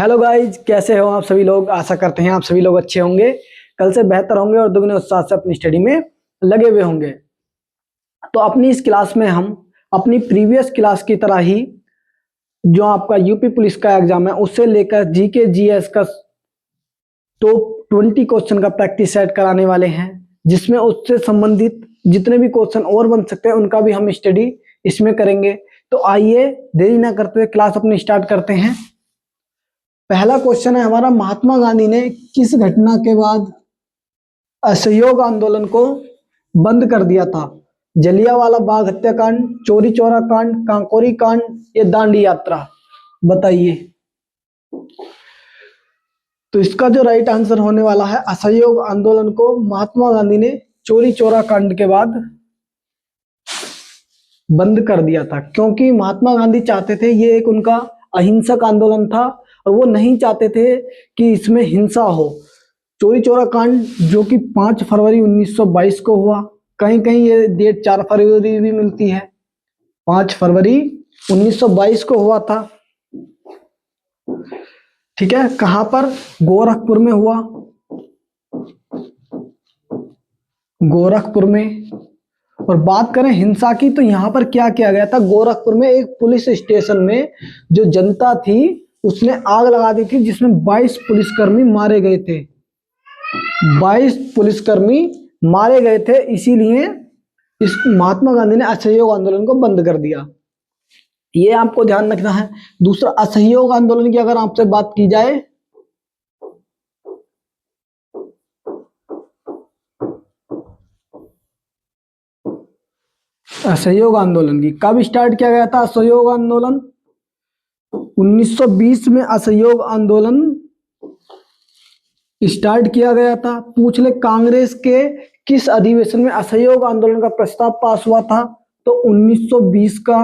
Hello guys, कैसे हो आप सभी लोग। आशा करते हैं आप सभी लोग अच्छे होंगे, कल से बेहतर होंगे और दुगने उत्साह से अपनी स्टडी में लगे हुए होंगे। तो अपनी इस क्लास में हम अपनी प्रीवियस क्लास की तरह ही जो आपका यूपी पुलिस का एग्जाम है उससे लेकर जीके जीएस का टॉप 20 क्वेश्चन का प्रैक्टिस सेट कराने वाले हैं, जिसमें उससे संबंधित जितने भी क्वेश्चन और बन सकते हैं उनका भी हम स्टडी इसमें करेंगे। तो आइए देरी ना करते हुए क्लास अपनी स्टार्ट करते हैं। पहला क्वेश्चन है हमारा, महात्मा गांधी ने किस घटना के बाद असहयोग आंदोलन को बंद कर दिया था? जलियांवाला बाग हत्याकांड, चौरी चौरा कांड, कांकोरी कांड या दांडी यात्रा? बताइए। तो इसका जो राइट आंसर होने वाला है, असहयोग आंदोलन को महात्मा गांधी ने चौरी चौरा कांड के बाद बंद कर दिया था, क्योंकि महात्मा गांधी चाहते थे, ये एक उनका अहिंसक आंदोलन था और वो नहीं चाहते थे कि इसमें हिंसा हो। चौरी चौरा कांड जो कि 5 फरवरी 1922 को हुआ, कहीं कहीं ये डेट 4 फरवरी भी मिलती है। 5 फरवरी 1922 को हुआ था, ठीक है। कहां पर? गोरखपुर में हुआ, गोरखपुर में। और बात करें हिंसा की, तो यहां पर क्या किया गया था? गोरखपुर में एक पुलिस स्टेशन में जो जनता थी उसने आग लगा दी थी, जिसमें 22 पुलिसकर्मी मारे गए थे। 22 पुलिसकर्मी मारे गए थे, इसीलिए इस महात्मा गांधी ने असहयोग आंदोलन को बंद कर दिया। ये आपको ध्यान रखना है। दूसरा, असहयोग आंदोलन की अगर आपसे बात की जाए, असहयोग आंदोलन की कब स्टार्ट किया गया था? असहयोग आंदोलन 1920 में असहयोग आंदोलन स्टार्ट किया गया था। पूछ ले, कांग्रेस के किस अधिवेशन में असहयोग आंदोलन का प्रस्ताव पास हुआ था? तो 1920 का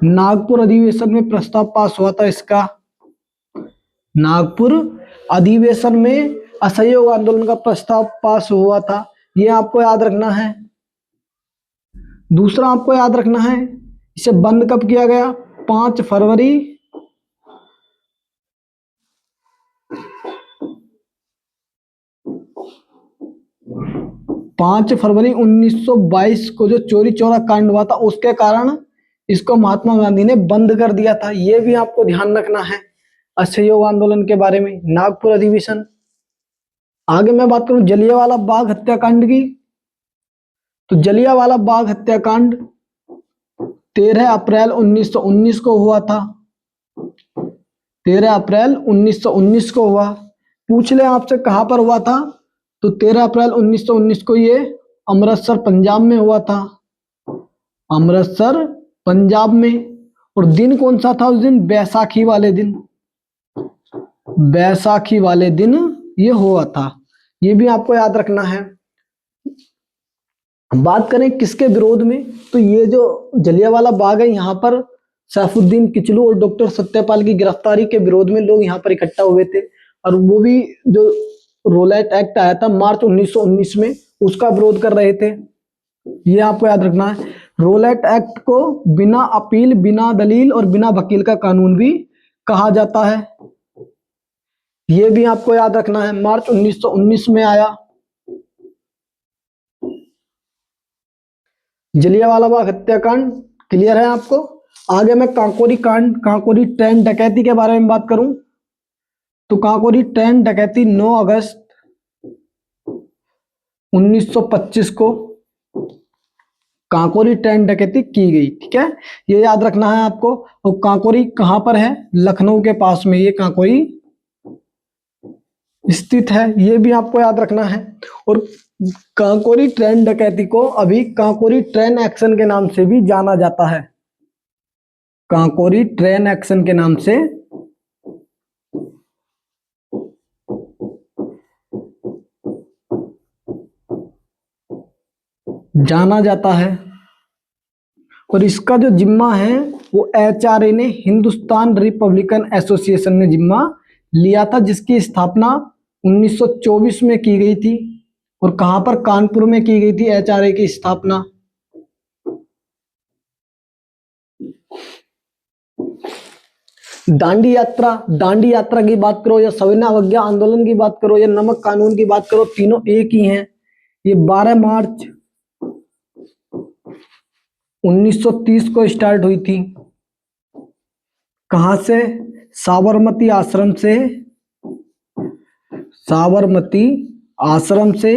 नागपुर अधिवेशन में प्रस्ताव पास हुआ था। इसका नागपुर अधिवेशन में असहयोग आंदोलन का प्रस्ताव पास हुआ था, ये आपको याद रखना है। दूसरा आपको याद रखना है, इसे बंद कब किया गया? 5 फरवरी 1922 को जो चौरी चौरा कांड हुआ था, उसके कारण इसको महात्मा गांधी ने बंद कर दिया था। यह भी आपको ध्यान रखना है असहयोग आंदोलन के बारे में। नागपुर अधिवेशन। आगे मैं बात करूं जलियांवाला बाग हत्याकांड की, तो जलियांवाला बाग हत्याकांड 13 अप्रैल 1919 को हुआ था। 13 अप्रैल 1919 को हुआ। पूछ ले आपसे कहां पर हुआ था? तो 13 अप्रैल 1919 को ये अमृतसर पंजाब में हुआ था। अमृतसर पंजाब में। और दिन कौन सा था उस दिन? बैसाखी वाले दिन। बैसाखी वाले दिन ये हुआ था, ये भी आपको याद रखना है। बात करें किसके विरोध में, तो ये जो जलियांवाला बाग है, यहाँ पर सैफुद्दीन किचलू और डॉक्टर सत्यपाल की गिरफ्तारी के विरोध में लोग यहाँ पर इकट्ठा हुए थे। और वो भी जो रोलेट एक्ट आया था मार्च 1919 में, उसका विरोध कर रहे थे। ये आपको याद रखना है। रोलेट एक्ट को बिना अपील, बिना दलील और बिना वकील का कानून भी कहा जाता है। ये भी आपको याद रखना है। मार्च 1919 में आया। जलियांवाला बाग हत्याकांड क्लियर है आपको। आगे मैं कांकोरी कांड, कांकोरी ट्रेन डकैती के बारे में बात करूं, तो कांकोरी ट्रेन डकैती 9 अगस्त 1925 को कांकोरी ट्रेन डकैती की गई, ठीक है। ये याद रखना है आपको। और कांकोरी कहां पर है? लखनऊ के पास में ये कांकोरी स्थित है, ये भी आपको याद रखना है। और कांकोरी ट्रेन डकैती को अभी कांकोरी ट्रेन एक्शन के नाम से भी जाना जाता है। कांकोरी ट्रेन एक्शन के नाम से जाना जाता है। और इसका जो जिम्मा है वो एचआरए ने, हिंदुस्तान रिपब्लिकन एसोसिएशन ने जिम्मा लिया था, जिसकी स्थापना 1924 में की गई थी। और कहां पर? कानपुर में की गई थी एचआरए की स्थापना। दांडी यात्रा की बात करो या सविनय अवज्ञा आंदोलन की बात करो या नमक कानून की बात करो, तीनों एक ही हैं। ये 12 मार्च 1930 को स्टार्ट हुई थी। कहां से? साबरमती आश्रम से, साबरमती आश्रम से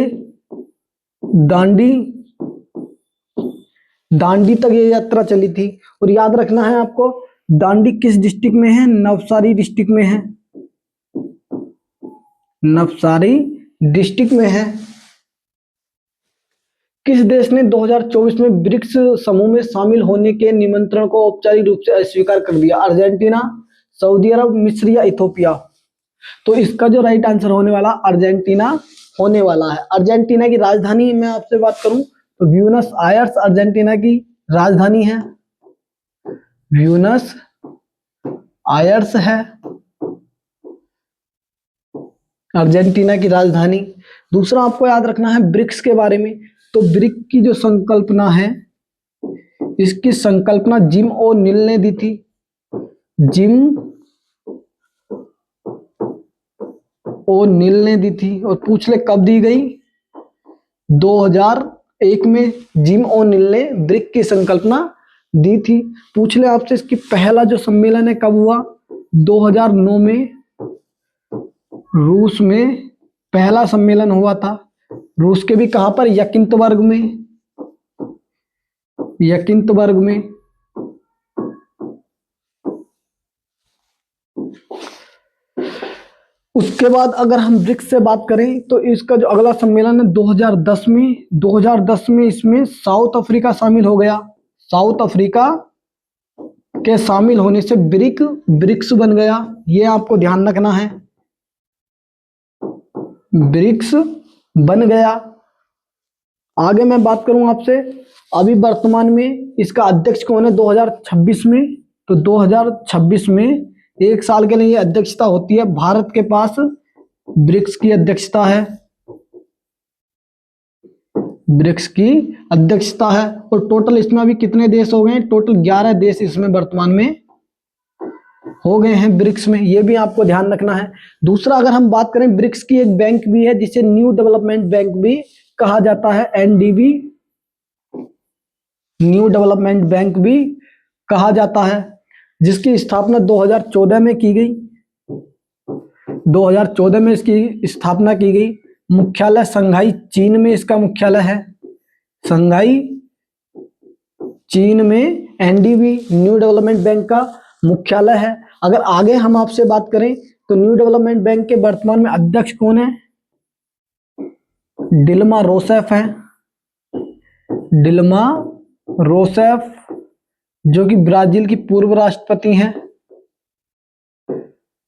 दांडी तक ये यात्रा चली थी। और याद रखना है आपको, दांडी किस डिस्ट्रिक्ट में है? नवसारी डिस्ट्रिक्ट में है, नवसारी डिस्ट्रिक्ट में है। किस देश ने 2024 में ब्रिक्स समूह में शामिल होने के निमंत्रण को औपचारिक रूप से अस्वीकार कर दिया? अर्जेंटीना, सऊदी अरब, मिस्र या इथोपिया? तो इसका जो राइट आंसर होने वाला अर्जेंटीना होने वाला है। अर्जेंटीना की राजधानी मैं आपसे बात करूं तो ब्यूनस आयर्स अर्जेंटीना की राजधानी है, ब्यूनस आयर्स है अर्जेंटीना की राजधानी। दूसरा आपको याद रखना है ब्रिक्स के बारे में। तो ब्रिक की जो संकल्पना है, इसकी संकल्पना जिम ओ नील ने दी थी। जिम ओ नील ने दी थी। और पूछ ले कब दी गई? 2001 में जिम ओ नील ने ब्रिक की संकल्पना दी थी। पूछ ले आपसे इसकी पहला जो सम्मेलन है कब हुआ? 2009 में रूस में पहला सम्मेलन हुआ था। रूस के भी कहां पर? यकिंतबर्ग में, यकिंतबर्ग में। उसके बाद अगर हम ब्रिक्स से बात करें तो इसका जो अगला सम्मेलन है 2010 में, 2010 में इसमें साउथ अफ्रीका शामिल हो गया। साउथ अफ्रीका के शामिल होने से ब्रिक्स बन गया। ये आपको ध्यान रखना है, ब्रिक्स बन गया। आगे मैं बात करूं आपसे, अभी वर्तमान में इसका अध्यक्ष कौन है 2026 में? तो 2026 में एक साल के लिए ये अध्यक्षता होती है। भारत के पास ब्रिक्स की अध्यक्षता है, ब्रिक्स की अध्यक्षता है। और टोटल इसमें अभी कितने देश हो गए? टोटल 11 देश इसमें वर्तमान में हो गए हैं ब्रिक्स में। ये भी आपको ध्यान रखना है। दूसरा अगर हम बात करें, ब्रिक्स की एक बैंक भी है जिसे न्यू डेवलपमेंट बैंक भी कहा जाता है, एनडीबी, न्यू डेवलपमेंट बैंक भी कहा जाता है, जिसकी स्थापना 2014 में की गई। 2014 में इसकी स्थापना की गई। मुख्यालय संघाई चीन में इसका मुख्यालय है, संघाई चीन में एनडीबी न्यू डेवलपमेंट बैंक का मुख्यालय है। अगर आगे हम आपसे बात करें तो न्यू डेवलपमेंट बैंक के वर्तमान में अध्यक्ष कौन है? डिल्मा रोसेफ है, डिल्मा रोसेफ, जो कि ब्राजील की पूर्व राष्ट्रपति हैं,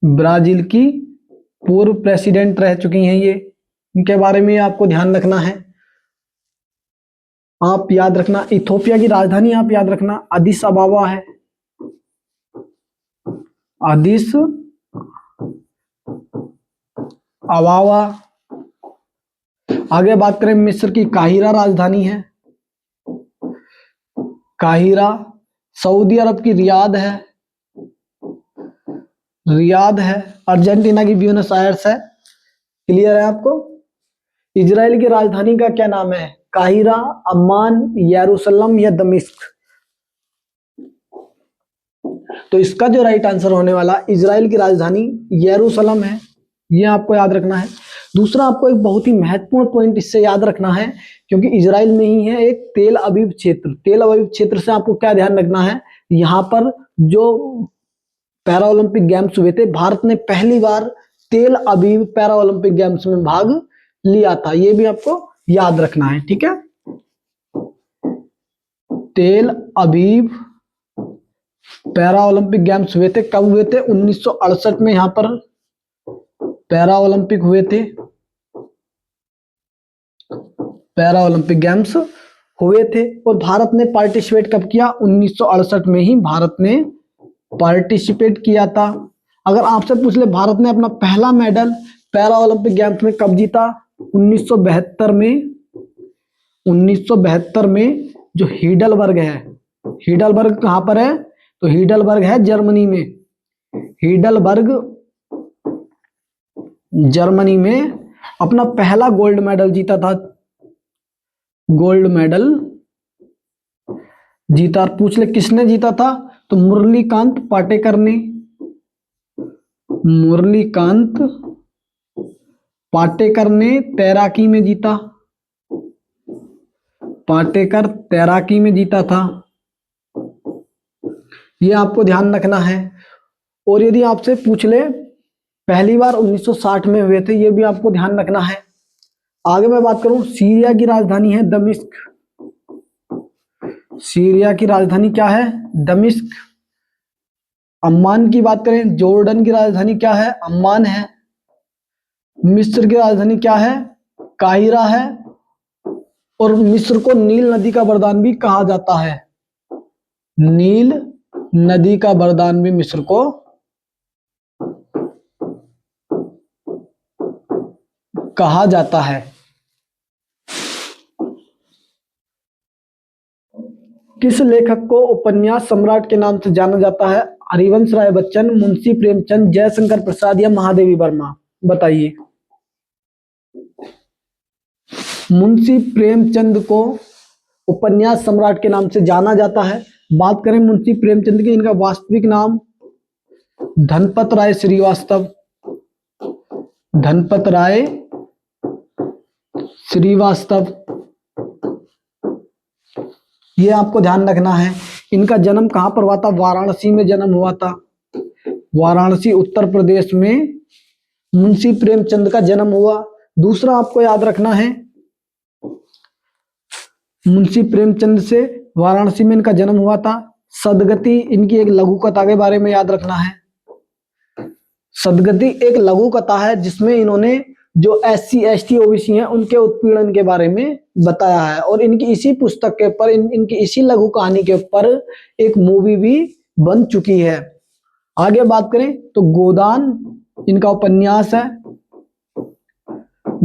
ब्राजील की पूर्व प्रेसिडेंट रह चुकी हैं ये। इनके बारे में आपको ध्यान रखना है। आप याद रखना, इथोपिया की राजधानी आप याद रखना अदिस अबाबा है, अदिस अबाबा। आगे बात करें, मिस्र की काहिरा राजधानी है, काहिरा। सऊदी अरब की रियाद है, रियाद है। अर्जेंटीना की ब्यूनस आयर्स है। क्लियर है आपको? इजराइल की राजधानी का क्या नाम है? काहिरा, अम्मान, यरूशलेम या दमिश्क? तो इसका जो राइट आंसर होने वाला इजराइल की राजधानी यरूशलेम है। ये आपको याद रखना है। दूसरा आपको एक बहुत ही महत्वपूर्ण पॉइंट इससे याद रखना है, क्योंकि इजराइल में ही है एक तेल अवीव क्षेत्र। तेल अवीव क्षेत्र से आपको क्या ध्यान रखना है? यहाँ पर जो पैरा ओलंपिक गेम्स हुए थे, भारत ने पहली बार तेल अवीव पैरा ओलंपिक गेम्स में भाग लिया था। ये भी आपको याद रखना है, ठीक है। तेल अवीव पैरा ओलंपिक गेम्स हुए थे, कब हुए थे? 1968 में यहां पर पैरा ओलंपिक हुए थे, पैरा ओलंपिक गेम्स हुए थे। और भारत ने पार्टिसिपेट कब किया? 1968 में ही भारत ने पार्टिसिपेट किया था। अगर आपसे पूछ ले भारत ने अपना पहला मेडल पैरा ओलंपिक गेम्स में कब जीता? 1972 में। 1972 में जो हीडलबर्ग है, हीडलबर्ग कहां पर है? तो हीडलबर्ग है जर्मनी में। हीडलबर्ग जर्मनी में अपना पहला गोल्ड मेडल जीता था। गोल्ड मेडल जीता। और पूछ ले किसने जीता था, तो मुरलीकांत पाटेकर ने। मुरलीकांत पाटेकर ने तैराकी में जीता। पाटेकर तैराकी में जीता था। ये आपको ध्यान रखना है। और यदि आपसे पूछ ले पहली बार 1960 में हुए थे, ये भी आपको ध्यान रखना है। आगे मैं बात करूं, सीरिया की राजधानी है दमिश्क। सीरिया की राजधानी क्या है, दमिश्क। अम्मान की बात करें, जॉर्डन की राजधानी क्या है, अम्मान है। मिस्र की राजधानी क्या है, काहिरा है। और मिस्र को नील नदी का वरदान भी कहा जाता है। नील नदी का वरदान भी मिस्र को कहा जाता है। किस लेखक को उपन्यास सम्राट के नाम से जाना जाता है, हरिवंश राय बच्चन, मुंशी प्रेमचंद, जयशंकर प्रसाद या महादेवी वर्मा? बताइए। मुंशी प्रेमचंद को उपन्यास सम्राट के नाम से जाना जाता है। बात करें मुंशी प्रेमचंद की, इनका वास्तविक नाम धनपत राय श्रीवास्तव। धनपत राय श्रीवास्तव, ये आपको ध्यान रखना है। इनका जन्म कहां पर हुआ था, वाराणसी में जन्म हुआ था। वाराणसी उत्तर प्रदेश में मुंशी प्रेमचंद का जन्म हुआ। दूसरा आपको याद रखना है, मुंशी प्रेमचंद से वाराणसी में इनका जन्म हुआ था। सदगति इनकी एक लघु कथा के बारे में याद रखना है। सदगति एक लघु कथा है जिसमें इन्होंने जो SC ST OBC हैं उनके उत्पीड़न के बारे में बताया है। और इनकी इसी पुस्तक के ऊपर, इनकी इसी लघु कहानी के ऊपर एक मूवी भी बन चुकी है। आगे बात करें तो गोदान इनका उपन्यास है।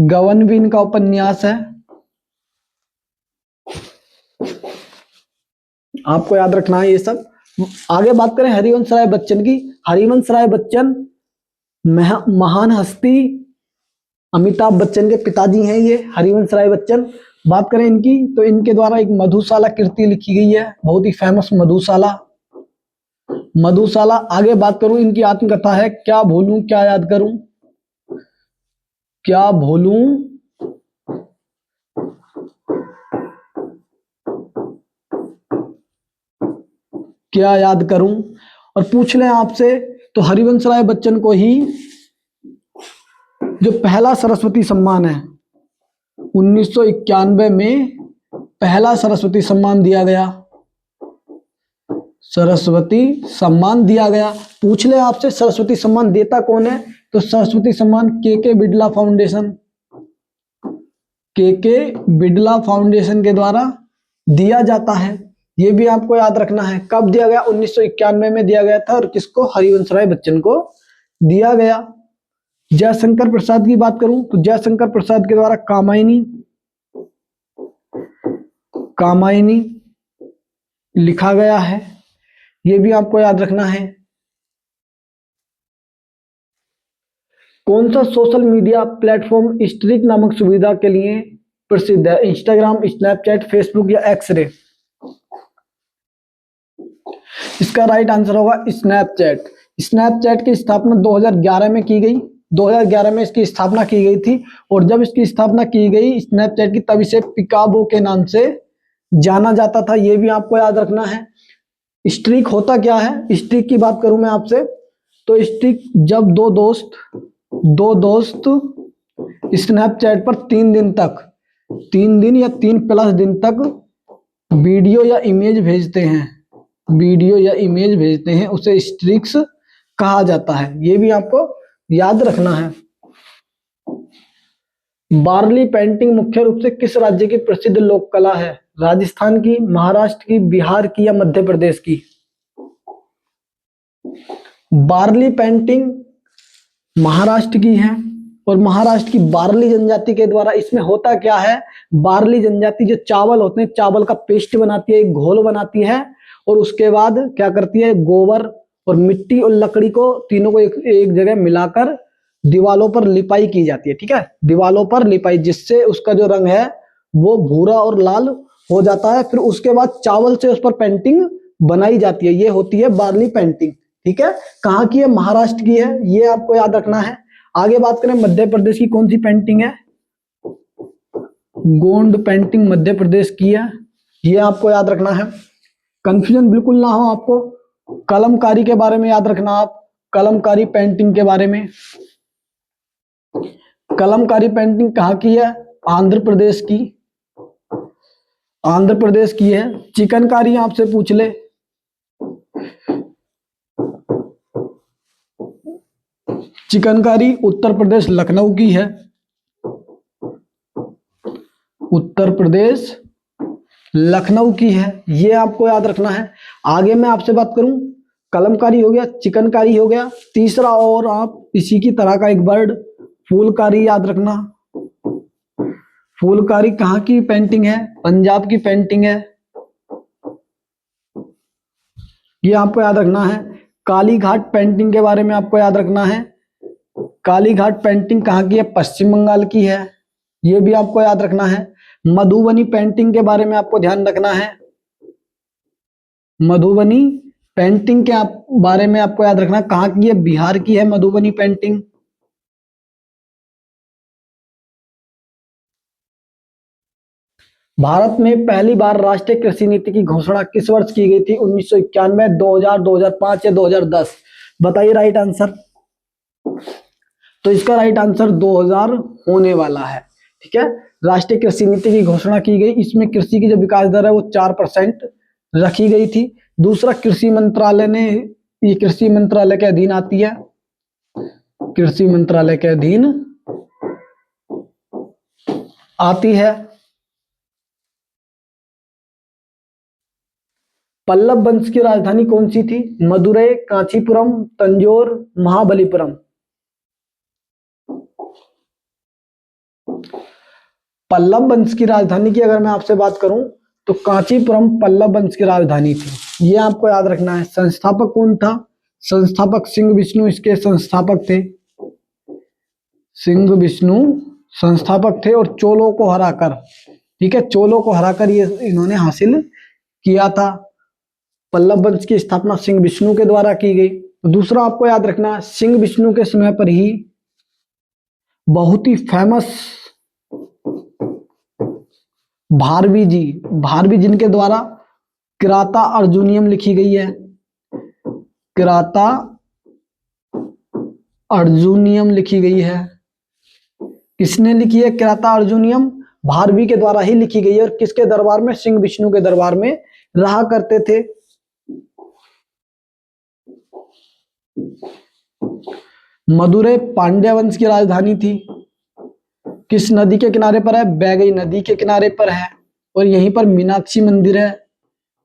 गवन भी इनका उपन्यास है। आपको याद रखना है ये सब। आगे बात करें हरिवंश राय बच्चन की। हरिवंश राय बच्चन महान हस्ती अमिताभ बच्चन के पिताजी हैं ये हरिवंश राय बच्चन। बात करें इनकी तो इनके द्वारा एक मधुशाला कृति लिखी गई है, बहुत ही फेमस मधुशाला। मधुशाला। आगे बात करूं, इनकी आत्मकथा है क्या भूलूं क्या याद करूं। क्या भूलूं क्या याद करूं। और पूछ लें आपसे तो हरिवंश राय बच्चन को ही जो पहला सरस्वती सम्मान है 1991 में पहला सरस्वती सम्मान दिया गया। सरस्वती सम्मान दिया गया। पूछ ले आपसे सरस्वती सम्मान देता कौन है, तो सरस्वती सम्मान के बिड़ला फाउंडेशन। के बिड़ला फाउंडेशन के द्वारा दिया जाता है। ये भी आपको याद रखना है। कब दिया गया, 1991 में दिया गया था। और किसको, हरिवंश राय बच्चन को दिया गया। जयशंकर प्रसाद की बात करूं तो जयशंकर प्रसाद के द्वारा कामायनी लिखा गया है। ये भी आपको याद रखना है। कौन सा सोशल मीडिया प्लेटफॉर्म स्ट्रीक नामक सुविधा के लिए प्रसिद्ध है, इंस्टाग्राम, स्नैपचैट, फेसबुक या एक्सरे? इसका राइट आंसर होगा स्नैपचैट। स्नैपचैट की स्थापना 2011 में की गई। 2011 में इसकी स्थापना की गई थी। और जब इसकी स्थापना की गई स्नैपचैट की, तब इसे पिकाबो के नाम से जाना जाता था। ये भी आपको याद रखना है। स्ट्रीक होता क्या है, स्ट्रीक की बात करूं मैं आपसे तो स्ट्रीक जब दो दोस्त स्नैपचैट पर 3 दिन तक, 3 दिन या 3+ दिन तक वीडियो या इमेज भेजते हैं, उसे स्ट्रीक्स कहा जाता है। ये भी आपको याद रखना है। बार्ली पेंटिंग मुख्य रूप से किस राज्य की प्रसिद्ध लोक कला है, राजस्थान की, महाराष्ट्र की, बिहार की या मध्य प्रदेश की? बार्ली पेंटिंग महाराष्ट्र की है। और महाराष्ट्र की बार्ली जनजाति के द्वारा, इसमें होता क्या है, बार्ली जनजाति जो चावल होते हैं, चावल का पेस्ट बनाती है, एक घोल बनाती है। और उसके बाद क्या करती है, गोबर और मिट्टी और लकड़ी को तीनों को एक जगह मिलाकर दीवालों पर लिपाई की जाती है। ठीक है, दीवालों पर लिपाई, जिससे उसका जो रंग है वो भूरा और लाल हो जाता है। फिर उसके बाद चावल से उस पर पेंटिंग बनाई जाती है, ये होती है वारली पेंटिंग। ठीक है, कहाँ की है? महाराष्ट्र की है, ये आपको याद रखना है। आगे बात करें मध्य प्रदेश की कौन सी पेंटिंग है? गोंड पेंटिंग मध्य प्रदेश की है, ये आपको याद रखना है। कंफ्यूजन बिल्कुल ना हो आपको। कलमकारी के बारे में याद रखना आप, कलमकारी पेंटिंग के बारे में। कलमकारी पेंटिंग कहाँ की है? आंध्र प्रदेश की, आंध्र प्रदेश की है। चिकनकारी आपसे पूछ ले, चिकनकारी उत्तर प्रदेश लखनऊ की है, उत्तर प्रदेश लखनऊ की है, ये आपको याद रखना है। आगे मैं आपसे बात करूं, कलमकारी हो गया, चिकनकारी हो गया, तीसरा और आप इसी की तरह का एक वर्ड फूलकारी याद रखना। फूलकारी कहाँ की पेंटिंग है? पंजाब की पेंटिंग है, ये आपको याद रखना है। काली घाट पेंटिंग के बारे में आपको याद रखना है। काली घाट पेंटिंग कहाँ की है? पश्चिम बंगाल की है, ये भी आपको याद रखना है। मधुबनी पेंटिंग के बारे में आपको ध्यान रखना है। मधुबनी पेंटिंग के बारे में आपको याद रखना, कहाँ की है? बिहार की है मधुबनी पेंटिंग। भारत में पहली बार राष्ट्रीय कृषि नीति की घोषणा किस वर्ष की गई थी? 1991, 2000, 2005 या 2010? बताइए राइट आंसर। तो इसका राइट आंसर 2000 होने वाला है। ठीक है, राष्ट्रीय कृषि नीति की घोषणा की गई, इसमें कृषि की जो विकास दर है वो 4% रखी गई थी। दूसरा, कृषि मंत्रालय ने, ये कृषि मंत्रालय के अधीन आती है, कृषि मंत्रालय के अधीन आती है। पल्लव वंश की राजधानी कौन सी थी? मदुरै, कांचीपुरम, तंजौर, महाबलीपुरम? पल्लव वंश की राजधानी की अगर मैं आपसे बात करूं तो कांचीपुरम पल्लव वंश की राजधानी थी, ये आपको याद रखना है। संस्थापक कौन था? संस्थापक सिंह विष्णु इसके संस्थापक थे, सिंह विष्णु संस्थापक थे। और चोलों को हराकर, ठीक है, चोलों को हराकर ये इन्होंने हासिल किया था। पल्लव वंश की स्थापना सिंह विष्णु के द्वारा की गई। दूसरा आपको याद रखना, सिंह विष्णु के समय पर ही बहुत ही फेमस भारवी जी, भारवी जिनके द्वारा किराता अर्जुनियम लिखी गई है, किराता अर्जुनियम लिखी गई है। किसने लिखी है किराता अर्जुनियम? भारवी के द्वारा ही लिखी गई है। और किसके दरबार में? सिंह विष्णु के दरबार में रहा करते थे। मदुरै पांड्य वंश की राजधानी थी। किस नदी के किनारे पर है? बैगई नदी के किनारे पर है। और यहीं पर मीनाक्षी मंदिर है,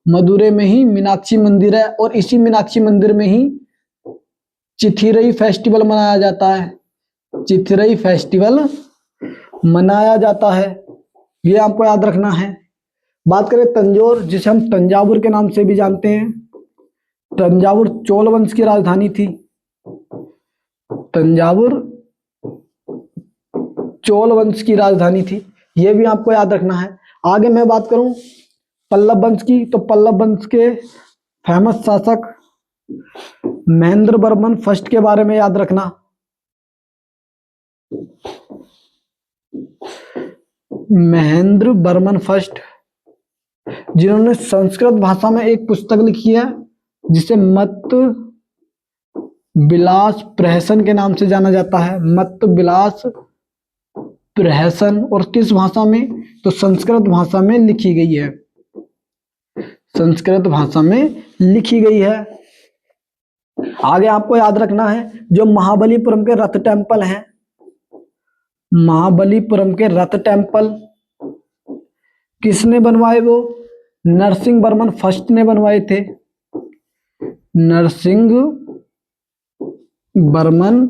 मदुरै में ही मीनाक्षी मंदिर है। और इसी मीनाक्षी मंदिर में ही चिथिरई फेस्टिवल मनाया जाता है, चिथिरई फेस्टिवल मनाया जाता है, ये आपको याद रखना है। बात करें तंजौर, जिसे हम तंजावुर के नाम से भी जानते हैं, तंजावुर चोल वंश की राजधानी थी, तंजावुर चोल वंश की राजधानी थी, यह भी आपको याद रखना है। आगे मैं बात करूं पल्लव वंश की, तो पल्लव वंश के फेमस शासक महेंद्र वर्मन फर्स्ट के बारे में याद रखना। महेंद्र वर्मन फर्स्ट, जिन्होंने संस्कृत भाषा में एक पुस्तक लिखी है जिसे मत विलास प्रहसन के नाम से जाना जाता है, मत विलास प्रहसन। और किस भाषा में? तो संस्कृत भाषा में लिखी गई है, संस्कृत भाषा में लिखी गई है। आगे आपको याद रखना है जो महाबलीपुरम के रथ टेम्पल हैं, महाबलीपुरम के रथ टेम्पल किसने बनवाए? वो नरसिंह वर्मन फर्स्ट ने बनवाए थे, नरसिंह वर्मन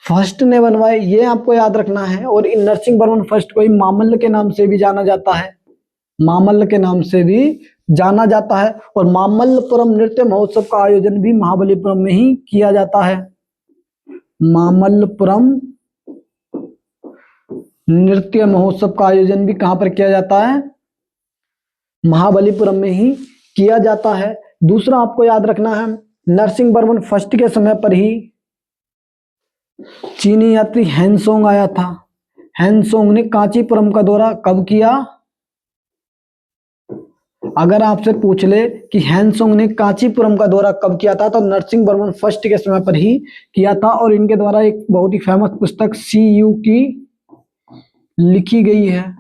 फर्स्ट ने बनवाए, ये आपको याद रखना है। और इन नरसिंह वर्मन फर्स्ट को ही मामल्ल के नाम से भी जाना जाता है, मामल्ल के नाम से भी जाना जाता है। और मामल्लपुरम नृत्य महोत्सव का आयोजन भी महाबलीपुरम में ही किया जाता है। मामल्लपुरम नृत्य महोत्सव का आयोजन भी कहां पर किया जाता है? महाबलीपुरम में ही किया जाता है। दूसरा आपको याद रखना है, नरसिंहवर्मन फर्स्ट के समय पर ही चीनी यात्री हैंसोंग आया था। हैंसोंग ने कांचीपुरम का दौरा कब किया? अगर आपसे पूछ ले कि हैंसोंग ने कांचीपुरम का दौरा कब किया था, तो नरसिंहवर्मन फर्स्ट के समय पर ही किया था। और इनके द्वारा एक बहुत ही फेमस पुस्तक CU की लिखी गई है।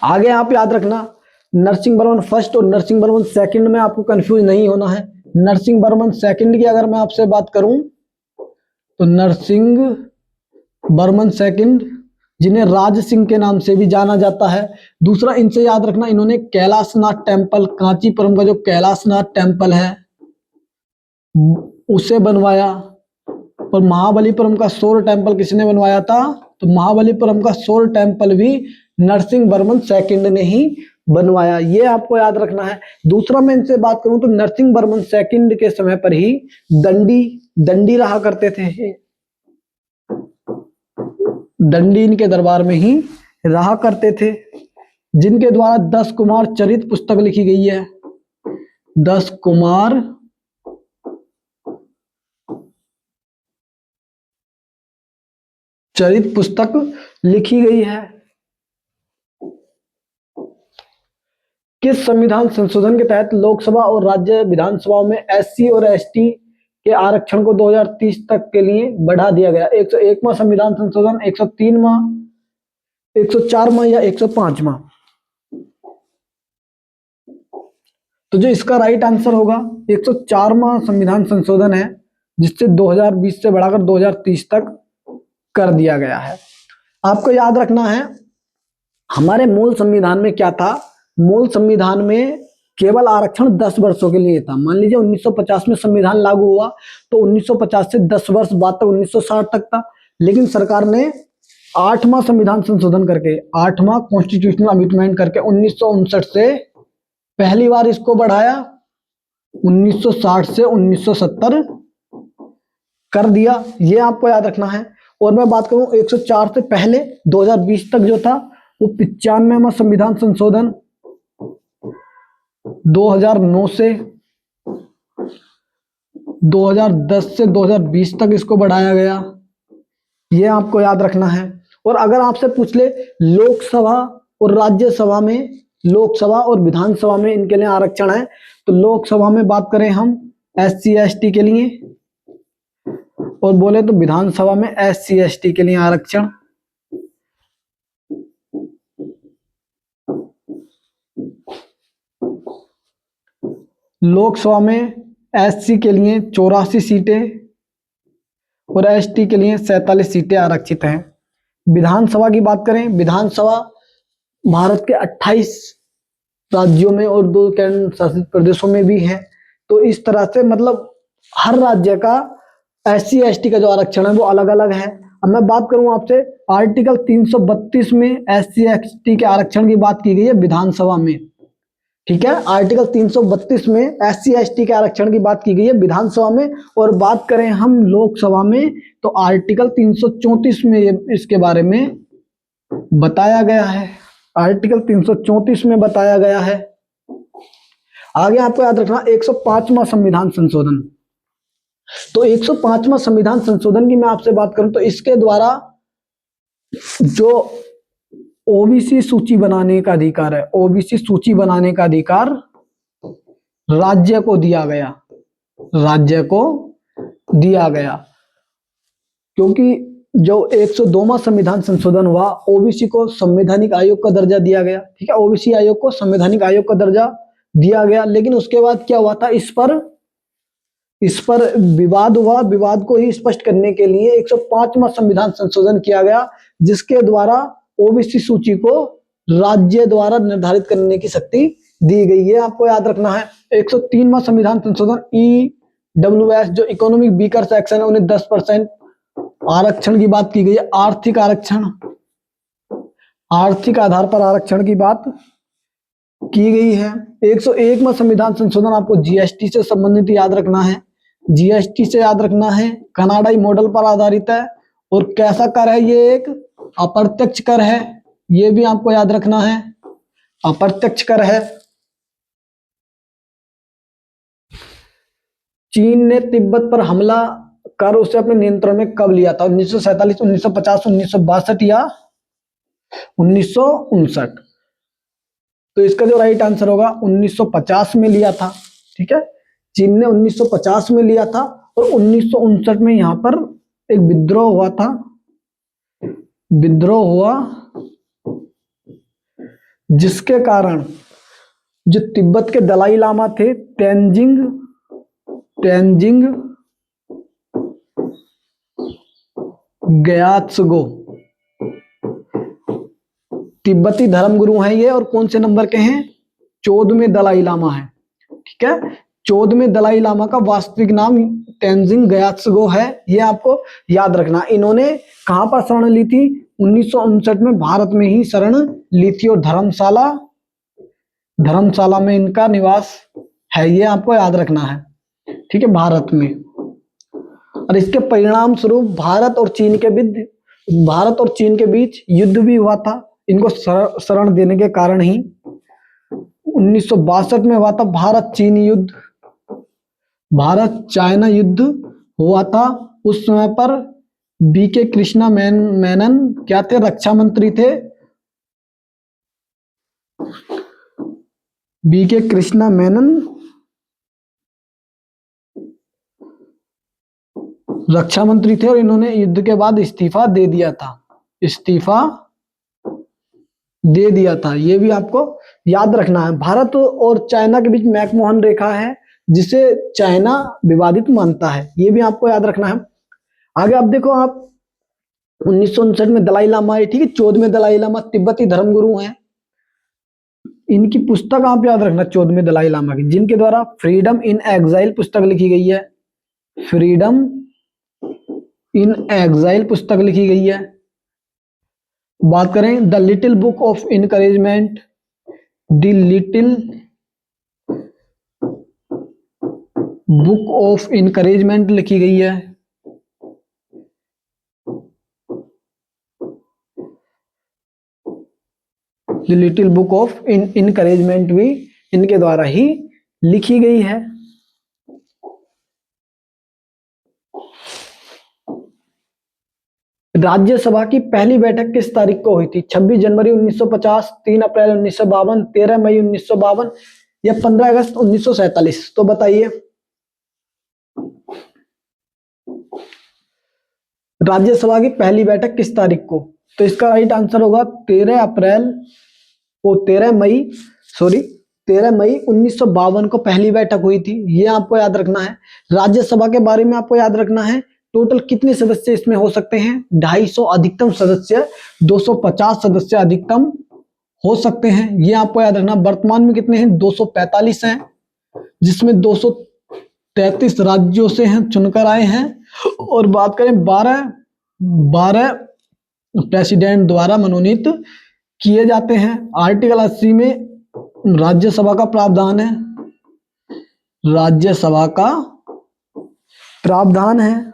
आगे आप याद रखना, नरसिंहवर्मन फर्स्ट और नरसिंहवर्मन सेकंड में आपको कंफ्यूज नहीं होना है। नरसिंहवर्मन सेकंड की अगर मैं आपसे बात करूं तो नरसिंहवर्मन सेकंड, जिन्हें राज सिंह के नाम से भी जाना जाता है। दूसरा इनसे याद रखना, इन्होंने कैलाशनाथ टेम्पल, कांचीपुरम का जो कैलाशनाथ टेम्पल है उसे बनवाया। और महाबलीपुरम का सौर टेम्पल किसने बनवाया था? तो महाबलीपुरम का सौर टेम्पल भी नरसिंहवर्मन सेकंड ने ही बनवाया। ये आपको याद रखना है। दूसरा मैं इनसे बात करूं तो नरसिंहवर्मन सेकंड के समय पर ही दंडी रहा करते थे। दंडी इनके दरबार में ही रहा करते थे, जिनके द्वारा 10 कुमार चरित पुस्तक लिखी गई है। 10 कुमार चरित पुस्तक लिखी गई है। किस संविधान संशोधन के तहत लोकसभा और राज्य विधानसभाओं में SC और ST के आरक्षण को 2030 तक के लिए बढ़ा दिया गया? 101वां संविधान संशोधन, 103वां, 104वां या 105वां? तो जो इसका राइट आंसर होगा 104वां संविधान संशोधन है, जिससे 2020 से बढ़ाकर 2030 तक कर दिया गया है। आपको याद रखना है, हमारे मूल संविधान में क्या था? मूल संविधान में केवल आरक्षण 10 वर्षों के लिए था। मान लीजिए 1950 में संविधान लागू हुआ तो 1950 से 10 वर्ष बाद तक 1960 तक था। लेकिन सरकार ने 8वां संविधान संशोधन करके, 8वां कॉन्स्टिट्यूशनल अमेंडमेंट करके 1959 से पहली बार इसको बढ़ाया, 1960 से 1970 कर दिया। ये आपको याद रखना है। और मैं बात करूं 104 से पहले 2020 तक जो था वो 95वां संविधान संशोधन 2009 से 2010 से 2020 तक इसको बढ़ाया गया। ये आपको याद रखना है। और अगर आपसे पूछ ले लोकसभा और राज्यसभा में, लोकसभा और विधानसभा में इनके लिए आरक्षण है, तो लोकसभा में बात करें हम SC ST के लिए, और बोले तो विधानसभा में SC ST के लिए आरक्षण। लोकसभा में SC के लिए 84 सीटें और ST के लिए 47 सीटें आरक्षित हैं। विधानसभा की बात करें, विधानसभा भारत के 28 राज्यों में और 2 केंद्र शासित प्रदेशों में भी है। तो इस तरह से मतलब हर राज्य का SC ST का जो आरक्षण है वो अलग अलग है। अब मैं बात करूं आपसे, आर्टिकल 332 में SC ST के आरक्षण की बात की गई है विधानसभा में। ठीक है, आर्टिकल 332 में SC ST के आरक्षण की बात की गई है विधानसभा में। और बात करें हम लोकसभा में तो आर्टिकल 334 में इसके बारे में बताया गया है। आर्टिकल 334 में बताया गया है। आगे आपको याद रखना 105वां संविधान संशोधन। तो 105वां संविधान संशोधन की मैं आपसे बात करूं तो इसके द्वारा जो OBC सूची बनाने का अधिकार है, OBC सूची बनाने का अधिकार राज्य को दिया गया, राज्य को दिया गया। क्योंकि जो 102वां संविधान संशोधन हुआ, OBC को संवैधानिक आयोग का दर्जा दिया गया। ठीक है, OBC आयोग को संवैधानिक आयोग का दर्जा दिया गया। लेकिन उसके बाद क्या हुआ था, इस पर विवाद हुआ। विवाद को ही स्पष्ट करने के लिए 105वां संविधान संशोधन किया गया, जिसके द्वारा OBC सूची को राज्य द्वारा निर्धारित करने की शक्ति दी गई है। आपको याद रखना है 103वां संविधान संशोधन EWS जो इकोनॉमिक वीकर सेक्शन है उन्हें 10% आरक्षण की बात की गई है। आर्थिक आरक्षण आर्थिक आधार पर आरक्षण की बात की गई है। 101 में संविधान संशोधन आपको जीएसटी से संबंधित याद रखना है, जीएसटी से याद रखना है। कनाडाई मॉडल पर आधारित है और कैसा कर है, ये एक अप्रत्यक्ष कर है, ये भी आपको याद रखना है, अप्रत्यक्ष कर है। चीन ने तिब्बत पर हमला कर उसे अपने नियंत्रण में कब लिया था? 1947, 1950, 1962 या 1959? तो इसका जो राइट आंसर होगा 1950 में लिया था। ठीक है, चीन ने 1950 में लिया था और 1959 में यहां पर एक विद्रोह हुआ था, विद्रोह हुआ जिसके कारण जो तिब्बत के दलाई लामा थे तेंजिंग ग्यात्सगो, तिब्बती धर्मगुरु हैं ये और कौन से नंबर के हैं? 14वें दलाई लामा है। ठीक है, 14वें दलाई लामा का वास्तविक नाम तेंजिंग ग्यात्सगो है, ये आपको याद रखना। इन्होंने कहां पर शरण ली थी? 1959 में भारत में ही शरण ली थी और धर्मशाला में इनका निवास है, ये आपको याद रखना है। ठीक है, भारत में। और इसके परिणाम स्वरूप भारत और चीन के बीच युद्ध भी हुआ था, इनको शरण देने के कारण ही 1962 में हुआ था भारत चाइना युद्ध हुआ था। उस समय पर बीके कृष्णा मेनन क्या थे? रक्षा मंत्री थे। बीके कृष्णा मेनन रक्षा मंत्री थे और इन्होंने युद्ध के बाद इस्तीफा दे दिया था, ये भी आपको याद रखना है। भारत और चाइना के बीच मैकमोहन रेखा है जिसे चाइना विवादित मानता है, ये भी आपको याद रखना है। आगे आप देखो, आप 1959 में दलाई लामा है, ठीक है, 14वें दलाई लामा तिब्बती धर्मगुरु हैं। इनकी पुस्तक आप याद रखना 14वें दलाई लामा की, जिनके द्वारा फ्रीडम इन एग्जाइल पुस्तक लिखी गई है, फ्रीडम इन एग्जाइल पुस्तक लिखी गई है। बात करें the little book of encouragement, the little book of encouragement लिखी गई है। The little book of encouragement भी इनके द्वारा ही लिखी गई है। राज्यसभा की पहली बैठक किस तारीख को हुई थी? 26 जनवरी 1950, 3 अप्रैल 1952, 13 मई 1952 या 15 अगस्त 1947? तो बताइए, राज्यसभा की पहली बैठक किस तारीख को? तो इसका राइट आंसर होगा 13 मई 1952 को पहली बैठक हुई थी, ये आपको याद रखना है। राज्यसभा के बारे में आपको याद रखना है, टोटल कितने सदस्य इसमें हो सकते हैं? 250 अधिकतम सदस्य, 250 सदस्य अधिकतम हो सकते हैं, ये आपको याद रखना। वर्तमान में कितने हैं? 245 हैं, जिसमें 233 राज्यों से हैं चुनकर आए हैं। और बात करें 12 प्रेसिडेंट द्वारा मनोनीत किए जाते हैं। आर्टिकल 80 में राज्यसभा का प्रावधान है, राज्यसभा का प्रावधान है,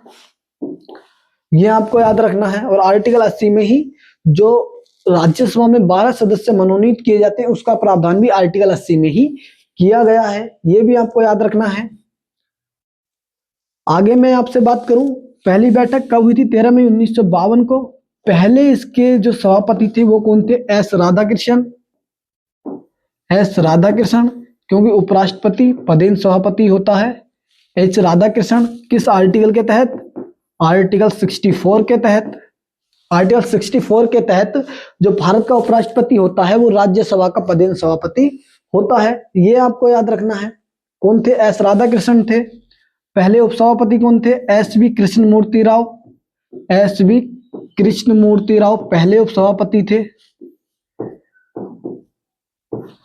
ये आपको याद रखना है। और आर्टिकल 80 में ही जो राज्यसभा में 12 सदस्य मनोनीत किए जाते हैं उसका प्रावधान भी आर्टिकल 80 में ही किया गया है, ये भी आपको याद रखना है। आगे मैं आपसे बात करूं, पहली बैठक कब हुई थी? 13 मई 1952 को। पहले इसके जो सभापति थे वो कौन थे? एस राधाकृष्णन, क्योंकि उपराष्ट्रपति पदेन सभापति होता है एच राधाकृष्णन। किस आर्टिकल के तहत? आर्टिकल 64 के तहत। आर्टिकल 64 के तहत जो भारत का उपराष्ट्रपति होता है वो राज्यसभा का पदेन सभापति होता है, ये आपको याद रखना है। कौन थे? एस राधाकृष्णन थे। पहले उपसभापति कौन थे? एस वी कृष्णमूर्ति राव पहले उपसभापति थे।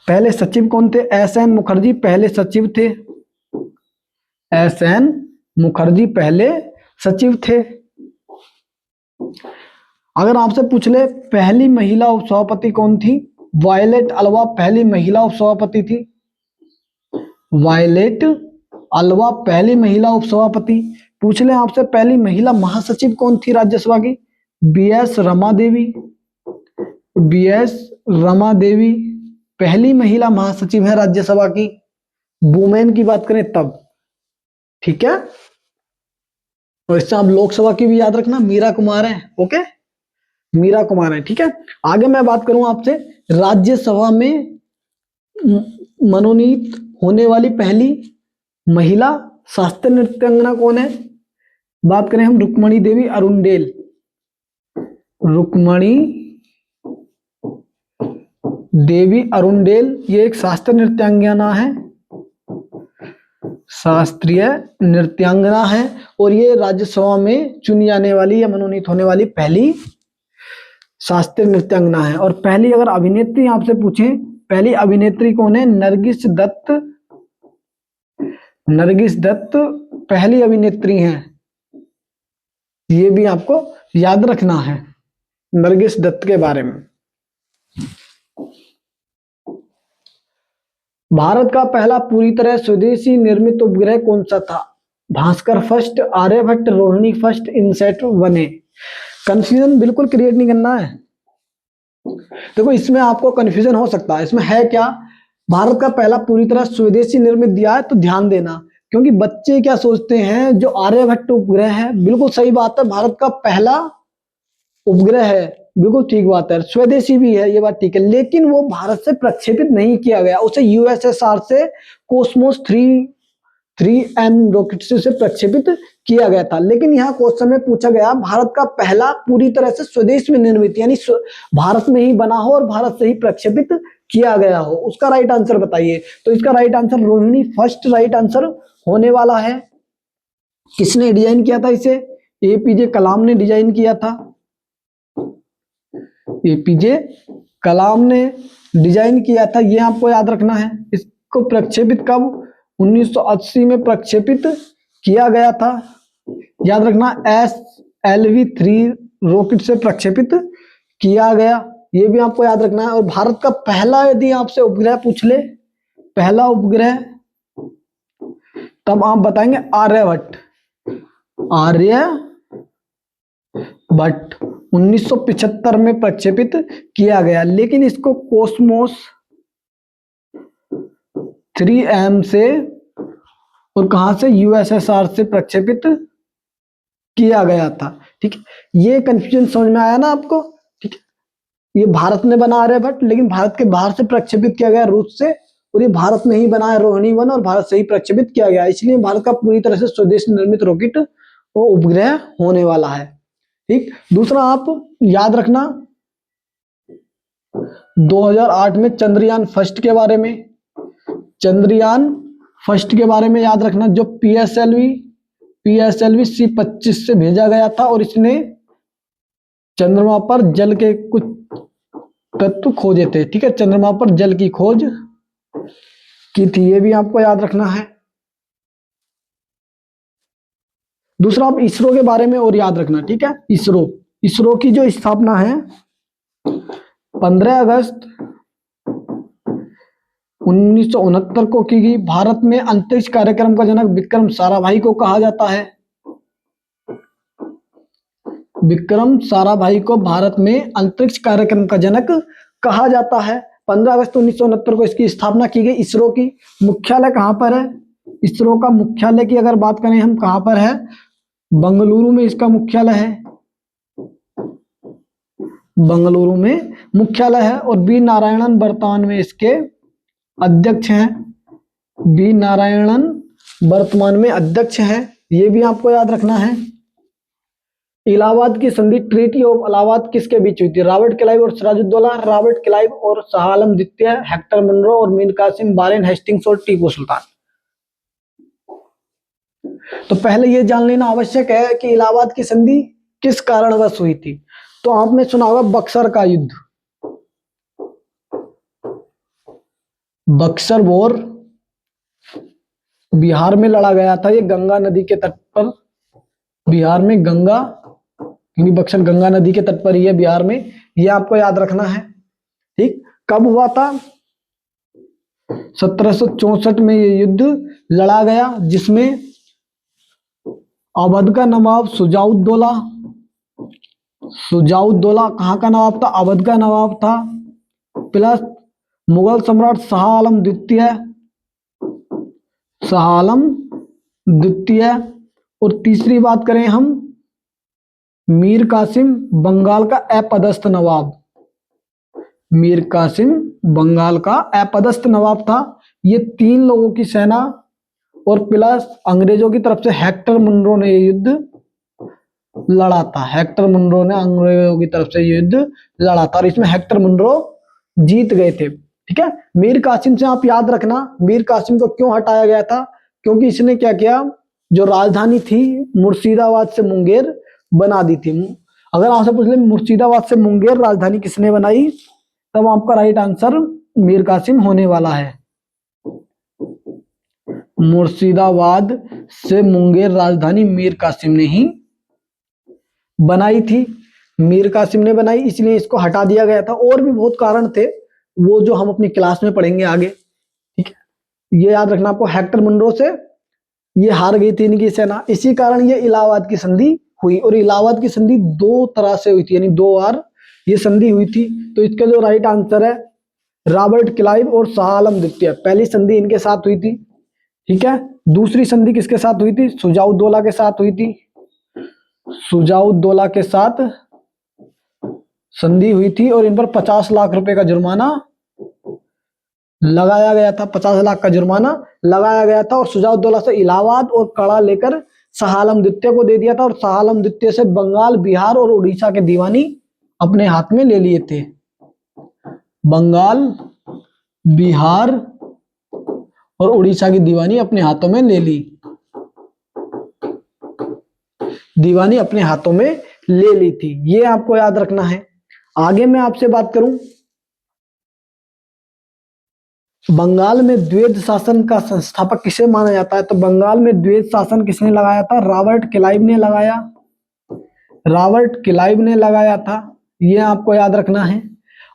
पहले सचिव कौन थे? एस एन मुखर्जी पहले सचिव थे, एस एन मुखर्जी पहले सचिव थे। अगर आपसे पूछ ले पहली महिला उपसभापति कौन थी, वायलेट अल्वा पहली महिला उपसभापति थी। वायलेट अल्वा पहली महिला उपसभापति। पूछ ले आपसे पहली महिला महासचिव कौन थी राज्यसभा की, बीएस रमा देवी। बीएस रमा देवी पहली महिला महासचिव है राज्यसभा की, वुमेन की बात करें तब। ठीक है, और इससे आप लोकसभा की भी याद रखना, मीरा कुमार है। ओके, मीरा कुमार है। ठीक है, आगे मैं बात करूं आपसे राज्यसभा में मनोनीत होने वाली पहली महिला शास्त्रीय नृत्यांगना कौन है। बात करें हम रुक्मणी देवी अरुणडेल। रुक्मणी देवी अरुणडेल ये एक शास्त्रीय नृत्यांगना है, शास्त्रीय नृत्यांगना है, और ये राज्यसभा में चुनी जाने वाली या मनोनीत होने वाली पहली शास्त्रीय नृत्यांगना है। और पहली अगर अभिनेत्री आपसे पूछें, पहली अभिनेत्री कौन है, नरगिस दत्त। नरगिस दत्त पहली अभिनेत्री हैं, ये भी आपको याद रखना है नरगिस दत्त के बारे में। भारत का पहला पूरी तरह स्वदेशी निर्मित उपग्रह कौन सा था, Bhaskara first, Aryabhata, Rohini first, INSAT 1A। Confusion बिल्कुल क्रिएट नहीं करना है। देखो इसमें आपको कंफ्यूजन हो सकता है, इसमें है क्या, भारत का पहला पूरी तरह स्वदेशी निर्मित दिया है, तो ध्यान देना, क्योंकि बच्चे क्या सोचते हैं जो आर्यभट्ट उपग्रह है, बिल्कुल सही बात है, भारत का पहला उपग्रह है, बिल्कुल ठीक बात है, स्वदेशी भी है, ये बात ठीक है, लेकिन वो भारत से प्रक्षेपित नहीं किया गया, उसे यूएसएसआर से कोसमोस 3M रॉकेट से प्रक्षेपित किया गया था। लेकिन यहाँ क्वेश्चन में पूछा गया भारत का पहला पूरी तरह से स्वदेश में निर्मित, यानी भारत में ही बना हो और भारत से ही प्रक्षेपित किया गया हो, उसका राइट आंसर बताइए। तो इसका right answer Rohini first right answer होने वाला है। किसने डिजाइन किया था इसे, एपीजे कलाम ने डिजाइन किया था। एपीजे कलाम ने डिजाइन किया था, ये आपको याद रखना है। इसको प्रक्षेपित कब, 1980 में प्रक्षेपित किया गया था, याद रखना, SLV-3 रॉकेट से प्रक्षेपित किया गया, ये भी आपको याद रखना है। और भारत का पहला यदि आपसे उपग्रह पूछ ले, पहला उपग्रह, तब आप बताएंगे आर्यभट्ट। आर्यभट्ट 1975 में प्रक्षेपित किया गया, लेकिन इसको कोसमोस 3M से और कहां से, यूएसएसआर से प्रक्षेपित किया गया था। ठीक है, ये कंफ्यूजन समझ में आया ना आपको। ठीक है, ये भारत में बना आर्यभट्ट, लेकिन भारत के बाहर से प्रक्षेपित किया गया रूस से, और ये भारत में ही बना है रोहिणी 1 और भारत से ही प्रक्षेपित किया गया, इसलिए भारत का पूरी तरह से स्वदेश निर्मित रॉकेट वो उपग्रह होने वाला है। ठीक, दूसरा आप याद रखना 2008 में चंद्रयान फर्स्ट के बारे में, चंद्रयान फर्स्ट के बारे में याद रखना, जो PSLV C-25 से भेजा गया था, और इसने चंद्रमा पर जल के कुछ तत्व खोजे थे। ठीक है, चंद्रमा पर जल की खोज की थी, ये भी आपको याद रखना है। दूसरा आप इसरो के बारे में और याद रखना। ठीक है, इसरो की जो स्थापना है 15 अगस्त 1969 को की गई। भारत में अंतरिक्ष कार्यक्रम का जनक विक्रम साराभाई को कहा जाता है। विक्रम साराभाई को भारत में अंतरिक्ष कार्यक्रम का जनक कहा जाता है। 15 अगस्त 1969 को इसकी स्थापना की गई। इसरो की मुख्यालय कहां पर है, इसरो का मुख्यालय की अगर बात करें हम, कहां पर है, बंगलुरु में इसका मुख्यालय है, बंगलुरु में मुख्यालय है। और बी नारायणन वर्तमान में इसके अध्यक्ष हैं, बी नारायणन वर्तमान में अध्यक्ष हैं, ये भी आपको याद रखना है। इलाहाबाद की संधि, ट्रीटी ऑफ इलाहाबाद किसके बीच हुई थी, रॉबर्ट क्लाइव और सिराजुद्दौला, रॉबर्ट क्लाइव और शाह आलम द्वितीय, हेक्टर मनरो और मीर कासिम, वारेन हेस्टिंग्स और टीपू सुल्तान। तो पहले ये जान लेना आवश्यक है कि इलाहाबाद की संधि किस कारणवश हुई थी। तो आपने सुना होगा बक्सर का युद्ध, बक्सर वॉर बिहार में लड़ा गया था, ये गंगा नदी के तट पर, बिहार में गंगा क्योंकि बक्सर गंगा नदी के तट पर ही है बिहार में, ये आपको याद रखना है। ठीक, कब हुआ था? 1764 में ये युद्ध लड़ा गया, जिसमें अवध का नवाब सुजाउद्दौला कहाँ का नवाब था? अवध का नवाब था। प्लस मुगल सम्राट शाह आलम द्वितीय। और तीसरी बात करें हम, मीर कासिम बंगाल का अपदस्थ नवाब। मीर कासिम बंगाल का अपदस्थ नवाब था। ये 3 लोगों की सेना और प्लस अंग्रेजों की तरफ से हेक्टर मुनरो ने ये युद्ध लड़ा था। हेक्टर मुनरो ने अंग्रेजों की तरफ से युद्ध लड़ा था और इसमें हेक्टर मुनरो जीत गए थे। ठीक है, मीर कासिम से आप याद रखना, मीर कासिम को क्यों हटाया गया था? क्योंकि इसने क्या किया, जो राजधानी थी मुर्शिदाबाद से मुंगेर बना दी थी। अगर आपसे पूछ ले मुर्शिदाबाद से मुंगेर राजधानी किसने बनाई, तब आपका राइट आंसर मीर कासिम होने वाला है। मुर्शिदाबाद से मुंगेर राजधानी मीर कासिम ने ही बनाई थी। मीर कासिम ने बनाई, इसलिए इसको हटा दिया गया था। और भी बहुत कारण थे, वो जो हम अपनी क्लास में पढ़ेंगे आगे। ठीक है, ये याद रखना आपको, हेक्टर मुनरो से ये हार गई थी इनकी सेना, इसी कारण ये इलाहाबाद की संधि हुई। और इलाहाबाद की संधि 2 तरह से हुई थी, यानी 2 बार ये संधि हुई थी। तो इसका जो राइट आंसर है रॉबर्ट क्लाइव और शाह आलम द्वितीय, पहली संधि इनके साथ हुई थी। ठीक है, दूसरी संधि किसके साथ हुई थी? सुजाउद्दौला के साथ हुई थी। सुजाउद्दौला के साथ संधि हुई थी और इन पर 50 लाख रुपए का जुर्माना लगाया गया था। 50 लाख का जुर्माना लगाया गया था और सुजाउद्दौला से इलाहाबाद और कड़ा लेकर शाह आलम द्वितीय को दे दिया था। और शाह आलम द्वितीय से बंगाल, बिहार और उड़ीसा के दीवानी अपने हाथ में ले लिए थे। बंगाल, बिहार और उड़ीसा की दीवानी अपने हाथों में ले ली। दीवानी अपने हाथों में ले ली थी, ये आपको याद रखना है। आगे मैं आपसे बात करूं, बंगाल में द्वैध शासन का संस्थापक किसे माना जाता है? तो बंगाल में द्वैध शासन किसने लगाया था? रॉबर्ट क्लाइव ने लगाया। रॉबर्ट क्लाइव ने लगाया था, ये आपको याद रखना है।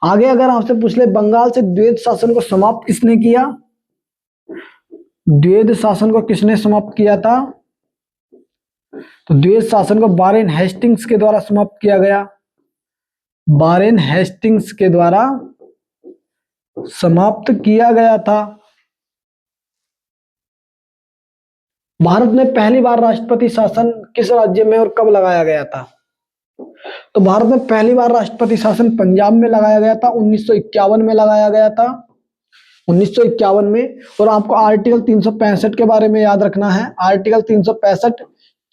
आगे अगर आपसे पूछ ले बंगाल से द्वैध शासन को समाप्त किसने किया? द्वैध शासन को किसने समाप्त किया था? तो द्वैध शासन को वारेन हेस्टिंग्स के द्वारा समाप्त किया गया। वारेन हेस्टिंग्स के द्वारा समाप्त किया गया था। भारत में पहली बार राष्ट्रपति शासन किस राज्य में और कब लगाया गया था? तो भारत में पहली बार राष्ट्रपति शासन पंजाब में लगाया गया था, 1951 में लगाया गया था, 1951 में। और आपको आर्टिकल 365 के बारे में याद रखना है। आर्टिकल 365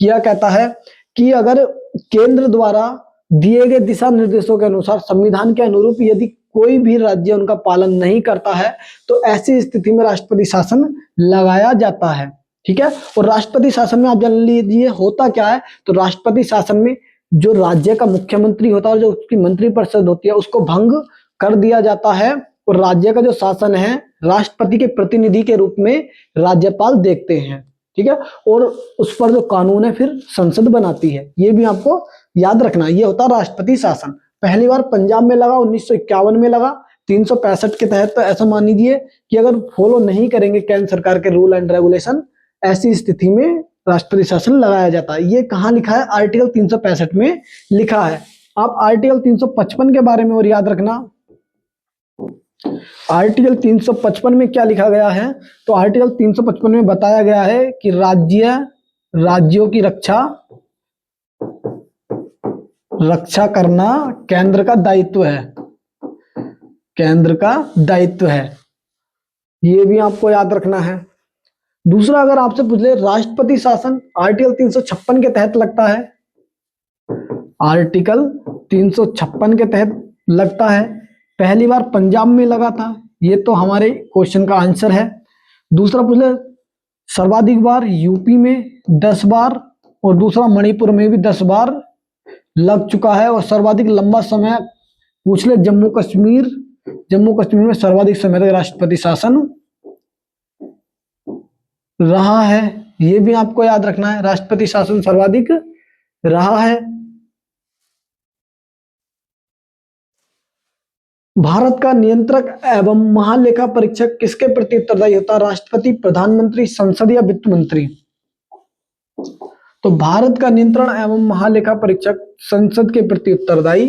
क्या कहता है कि अगर केंद्र द्वारा दिए गए दिशा निर्देशों के अनुसार संविधान के अनुरूप यदि कोई भी राज्य उनका पालन नहीं करता है तो ऐसी स्थिति में राष्ट्रपति शासन लगाया जाता है। ठीक है, और राष्ट्रपति शासन में आप जान लीजिए होता क्या है। तो राष्ट्रपति शासन में जो राज्य का मुख्यमंत्री होता है और जो उसकी मंत्रिपरिषद होती है उसको भंग कर दिया जाता है और राज्य का जो शासन है राष्ट्रपति के प्रतिनिधि के रूप में राज्यपाल देखते हैं। ठीक है, और उस पर जो कानून है फिर संसद बनाती है, ये भी आपको याद रखना। ये होता है राष्ट्रपति शासन। पहली बार पंजाब में लगा, 1951 में लगा 365 के तहत। तो ऐसा मान लीजिए कि अगर फॉलो नहीं करेंगे केंद्र सरकार के रूल एंड रेगुलेशन, ऐसी स्थिति में राष्ट्रपति शासन लगाया जाता है। ये कहाँ लिखा है? आर्टिकल 365 में लिखा है। आप आर्टिकल 355 के बारे में और याद रखना। आर्टिकल 355 में क्या लिखा गया है? तो आर्टिकल 355 में बताया गया है कि राज्यों की रक्षा करना केंद्र का दायित्व है। केंद्र का दायित्व है, ये भी आपको याद रखना है। दूसरा, अगर आपसे पूछ ले राष्ट्रपति शासन आर्टिकल 356 के तहत लगता है। आर्टिकल 356 के तहत लगता है। पहली बार पंजाब में लगा था, ये तो हमारे क्वेश्चन का आंसर है। दूसरा पूछ ले सर्वाधिक बार यूपी में 10 बार और दूसरा मणिपुर में भी 10 बार लग चुका है। और सर्वाधिक लंबा समय पूछ ले जम्मू कश्मीर में सर्वाधिक समय तक राष्ट्रपति शासन रहा है, ये भी आपको याद रखना है। राष्ट्रपति शासन सर्वाधिक रहा है। भारत का नियंत्रक एवं महालेखा परीक्षक किसके प्रति उत्तरदायी होता है? राष्ट्रपति, प्रधानमंत्री, संसद या वित्त मंत्री? तो भारत का नियंत्रण एवं महालेखा परीक्षक संसद के प्रति उत्तरदायी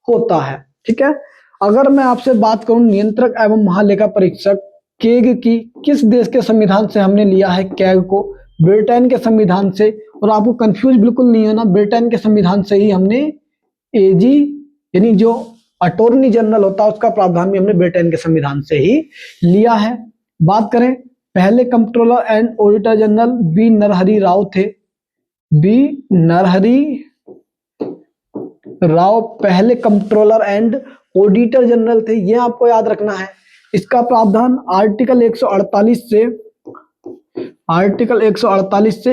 होता है। ठीक है। अगर मैं आपसे बात करूं नियंत्रक एवं महालेखा परीक्षक केग की, किस देश के संविधान से हमने लिया है केग को? ब्रिटेन के संविधान से। और आपको कंफ्यूज बिल्कुल नहीं होना, ब्रिटेन के संविधान से ही हमने एजी यानी जो अटॉर्नी जनरल होता है उसका प्रावधान भी हमने ब्रिटेन के संविधान से ही लिया है। बात करें पहले comptroller and auditor general B Narahari Rao थे। बी नरहरि राव पहले कंप्ट्रोलर एंड ऑडिटर जनरल थे, ये आपको याद रखना है। इसका प्रावधान आर्टिकल 148 से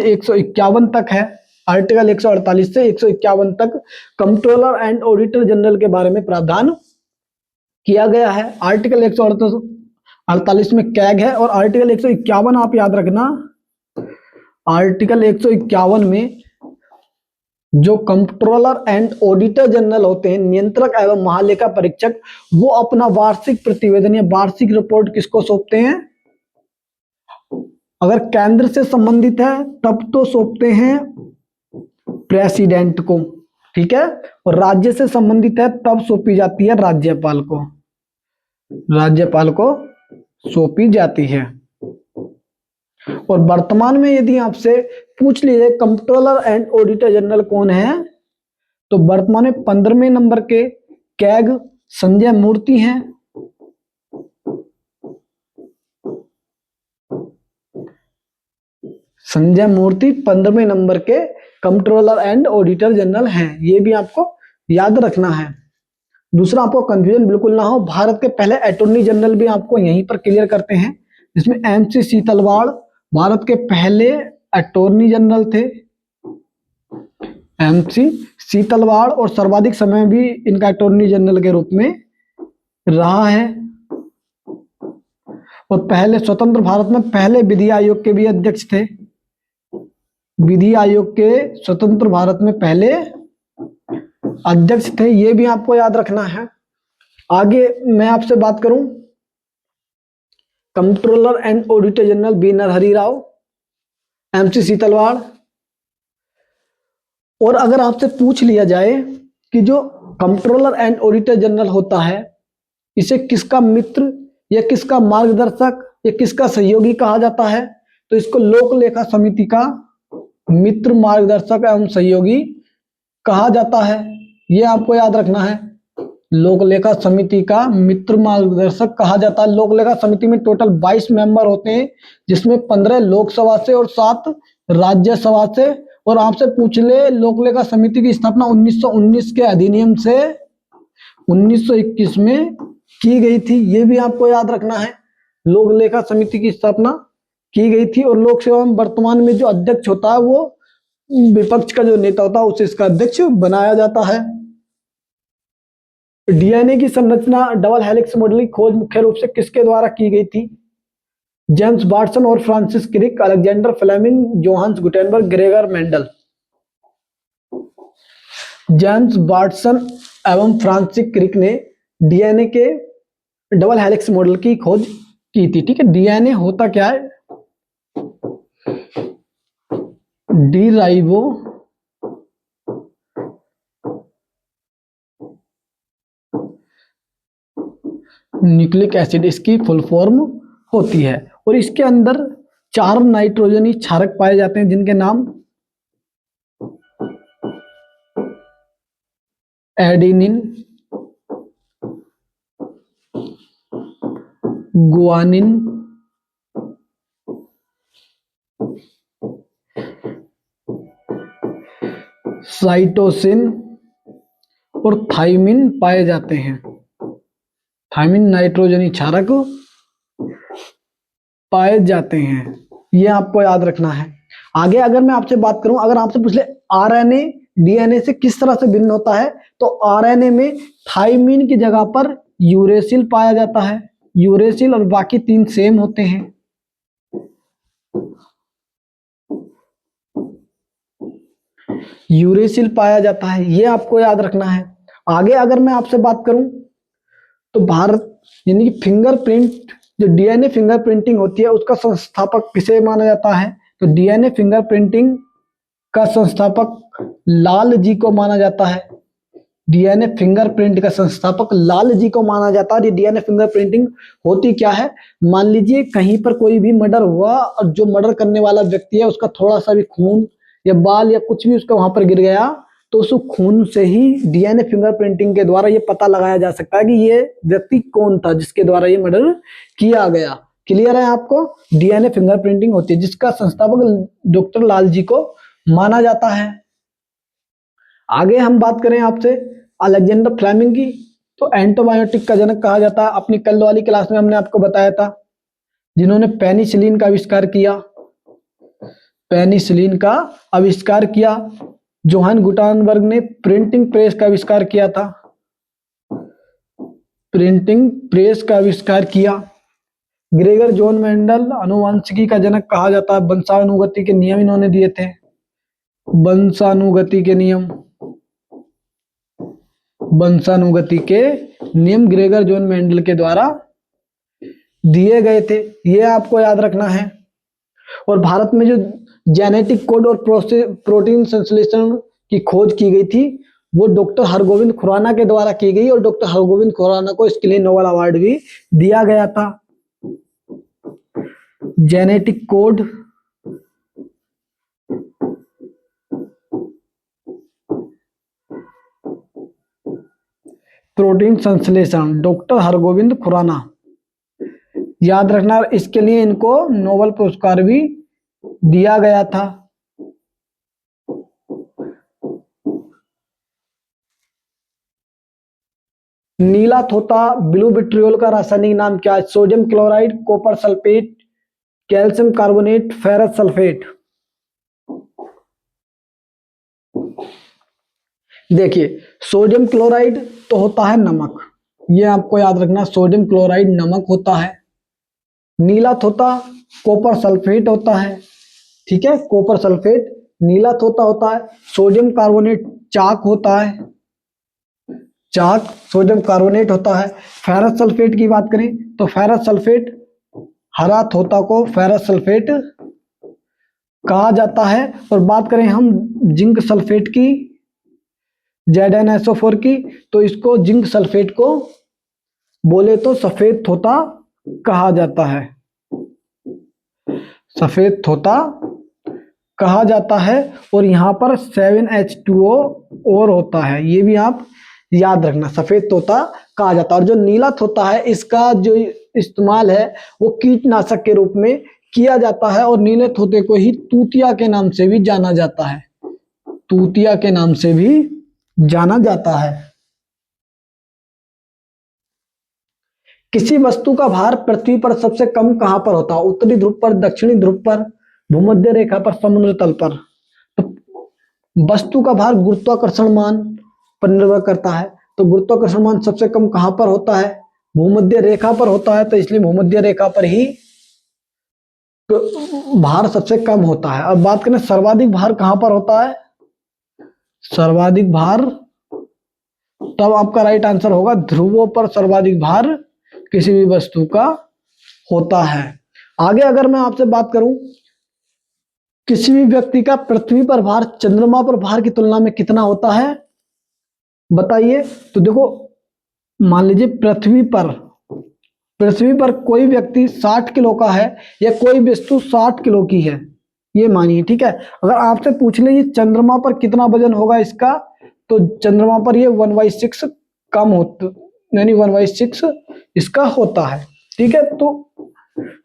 151 तक है। आर्टिकल 148 से 151 तक कंप्ट्रोलर एंड ऑडिटर जनरल के बारे में प्रावधान किया गया है। आर्टिकल 148 में कैग है और आर्टिकल 151 आप याद रखना, आर्टिकल 151 में जो कंप्ट्रोलर एंड ऑडिटर जनरल होते हैं, नियंत्रक एवं महालेखा परीक्षक, वो अपना वार्षिक प्रतिवेदन या वार्षिक रिपोर्ट किसको सौंपते हैं? अगर केंद्र से संबंधित है तब तो सौंपते हैं प्रेसिडेंट को। ठीक है। और राज्य से संबंधित है तब सौंपी जाती है राज्यपाल को। राज्यपाल को सौंपी जाती है। और वर्तमान में यदि आपसे पूछ लीजिए कंप्ट्रोलर एंड ऑडिटर जनरल कौन है, तो वर्तमान में 15वें नंबर के कैग संजय मूर्ति हैं। संजय मूर्ति 15वें नंबर के कंप्ट्रोलर एंड ऑडिटर जनरल हैं, ये भी आपको याद रखना है। दूसरा, आपको कंफ्यूजन बिल्कुल ना हो, भारत के पहले अटॉर्नी जनरल भी आपको यहीं पर क्लियर करते हैं, जिसमें एमसी सीतलवाड़ भारत के पहले अटॉर्नी जनरल थे। एमसी सीतलवाड़ और सर्वाधिक समय भी इनका अटॉर्नी जनरल के रूप में रहा है। और पहले स्वतंत्र भारत में पहले विधि आयोग के भी अध्यक्ष थे। विधि आयोग के स्वतंत्र भारत में पहले अध्यक्ष थे, ये भी आपको याद रखना है। आगे मैं आपसे बात करूं comptroller and auditor general B Narahari Rao, MC Setalvad. और अगर आपसे पूछ लिया जाए कि जो कंप्ट्रोलर एंड ऑडिटर जनरल होता है, इसे किसका मित्र या किसका मार्गदर्शक या किसका सहयोगी कहा जाता है, तो इसको लोक लेखा समिति का मित्र, मार्गदर्शक एवं सहयोगी कहा जाता है। यह आपको याद रखना है, लोक लेखा समिति का मित्र मार्गदर्शक कहा जाता है। लोक लेखा समिति में टोटल 22 मेंबर होते हैं, जिसमें 15 लोकसभा से और 7 राज्यसभा से। और आपसे पूछ ले लोक लेखा समिति की स्थापना 1919 के अधिनियम से 1921 में की गई थी, ये भी आपको याद रखना है। लोक लेखा समिति की स्थापना की गई थी। और लोकसभा में वर्तमान में जो अध्यक्ष होता है वो विपक्ष का जो नेता होता है उसे इसका अध्यक्ष बनाया जाता है। डीएनए की संरचना डबल हेलिक्स मॉडल की खोज मुख्य रूप से किसके द्वारा की गई थी? जेम्स वाटसन और Francis Crick, Alexander Fleming, Johannes Gutenberg, Gregor Mendel. James Watson एवं फ्रांसिस क्रिक ने डीएनए के डबल हेलिक्स मॉडल की खोज की थी। ठीक है। डीएनए होता क्या है? डीराइबो न्यूक्लिक एसिड इसकी फुल फॉर्म होती है। और इसके अंदर 4 नाइट्रोजनी क्षारक पाए जाते हैं, जिनके नाम एडेनिन, गुआनिन, साइटोसिन और थाइमिन पाए जाते हैं। थाइमिन नाइट्रोजनी क्षारक पाए जाते हैं, ये आपको याद रखना है। आगे अगर मैं आपसे बात करूं, अगर आपसे पूछ ले आरएनए डीएनए से किस तरह से भिन्न होता है, तो आरएनए में थाइमिन की जगह पर यूरेसिल पाया जाता है। यूरेसिल और बाकी 3 सेम होते हैं। यूरेसिल पाया जाता है, ये आपको याद रखना है। आगे अगर मैं आपसे बात करूं तो भारत यानी कि फिंगरप्रिंट, जो डीएनए फिंगरप्रिंटिंग होती है उसका संस्थापक किसे माना जाता है? तो डीएनए फिंगरप्रिंटिंग का संस्थापक लाल जी को माना जाता है। डीएनए फिंगरप्रिंट का संस्थापक लाल जी को माना जाता है। डीएनए फिंगरप्रिंटिंग होती क्या है? मान लीजिए कहीं पर कोई भी मर्डर हुआ और जो मर्डर करने वाला व्यक्ति है उसका थोड़ा सा भी खून या बाल या कुछ भी उसका वहां पर गिर गया, तो उस खून से ही डीएनए फिंगरप्रिंटिंग के द्वारा ये पता लगाया जा सकता है कि ये व्यक्ति कौन था जिसके द्वारा ये मर्डर किया गया। क्लियर है आपको? डीएनए फिंगरप्रिंटिंग होती है जिसका संस्थापक डॉक्टर लाल जी को माना जाता है। आगे हम बात करें आपसे अलेक्जेंडर फ्लेमिंग की, तो एंटीबायोटिक का जनक कहा जाता है। अपनी कल वाली क्लास में हमने आपको बताया था जिन्होंने पेनिसिलिन का आविष्कार किया। पेनिसिलिन का आविष्कार किया। जोहान गुटेनबर्ग ने प्रिंटिंग प्रेस का आविष्कार किया था। प्रिंटिंग प्रेस का आविष्कार किया। ग्रेगर जॉन मेंडल आनुवंशिकी का जनक कहा जाता है। वंशानुगति के नियम इन्होंने दिए थे। वंशानुगति के नियम, वंशानुगति के नियम ग्रेगर जॉन मेंडल के द्वारा दिए गए थे, ये आपको याद रखना है। और भारत में जो जेनेटिक कोड और प्रोटीन संश्लेषण की खोज की गई थी वो डॉक्टर हरगोविंद खुराना के द्वारा की गई और डॉक्टर हरगोविंद खुराना को इसके लिए नोबेल अवार्ड भी दिया गया था। जेनेटिक कोड, प्रोटीन संश्लेषण, डॉक्टर हरगोविंद खुराना, याद रखना। इसके लिए इनको नोबेल पुरस्कार भी दिया गया था। नीला थोथा ब्लू विट्रियोल का रासायनिक नाम क्या है? Sodium chloride, copper sulphate, calcium carbonate, ferrous sulphate. देखिए सोडियम क्लोराइड तो होता है नमक, ये आपको याद रखना, सोडियम क्लोराइड नमक होता है। नीला थोथा कॉपर सल्फेट होता है, ठीक है, कॉपर सल्फेट नीला थोथा होता है। सोडियम कार्बोनेट चाक होता है, चाक सोडियम कार्बोनेट होता है। फेरस सल्फेट की बात करें तो फेरस सल्फेट, हरा थोथा को फेरस सल्फेट कहा जाता है। और बात करें हम जिंक सल्फेट की, ZnSO4 की, तो इसको जिंक सल्फेट को बोले तो सफेद थोथा कहा जाता है, सफेद थोथा कहा जाता है। और यहाँ पर 7H2O और होता है, ये भी आप याद रखना, सफेद तोता कहा जाता है। और जो नीला तोता है इसका जो इस्तेमाल है वो कीटनाशक के रूप में किया जाता है और नीले तोते को ही तूतिया के नाम से भी जाना जाता है, तूतिया के नाम से भी जाना जाता है। किसी वस्तु का भार पृथ्वी पर सबसे कम कहां पर होता है? उत्तरी ध्रुव पर, दक्षिणी ध्रुव पर, भूमध्य रेखा पर, समुद्र तल पर। तो वस्तु का भार गुरुत्वाकर्षण मान पर निर्भर करता है, तो गुरुत्वाकर्षण मान सबसे कम कहां पर होता है? भूमध्य रेखा पर होता है, तो इसलिए भूमध्य रेखा पर ही भार सबसे कम होता है। अब बात करें सर्वाधिक भार कहां पर होता है? सर्वाधिक भार, तब आपका राइट आंसर होगा ध्रुवों पर सर्वाधिक भार किसी भी वस्तु का होता है। आगे अगर मैं आपसे बात करूं किसी भी व्यक्ति का पृथ्वी पर भार चंद्रमा पर भार की तुलना में कितना होता है, बताइए। तो देखो मान लीजिए पृथ्वी पर कोई व्यक्ति 60 किलो का है या कोई वस्तु 60 किलो की है, ये मानिए, ठीक है। अगर आपसे पूछ ले चंद्रमा पर कितना वजन होगा इसका, तो चंद्रमा पर ये 1/6 कम होता, यानी 1/6 इसका होता है, ठीक है। तो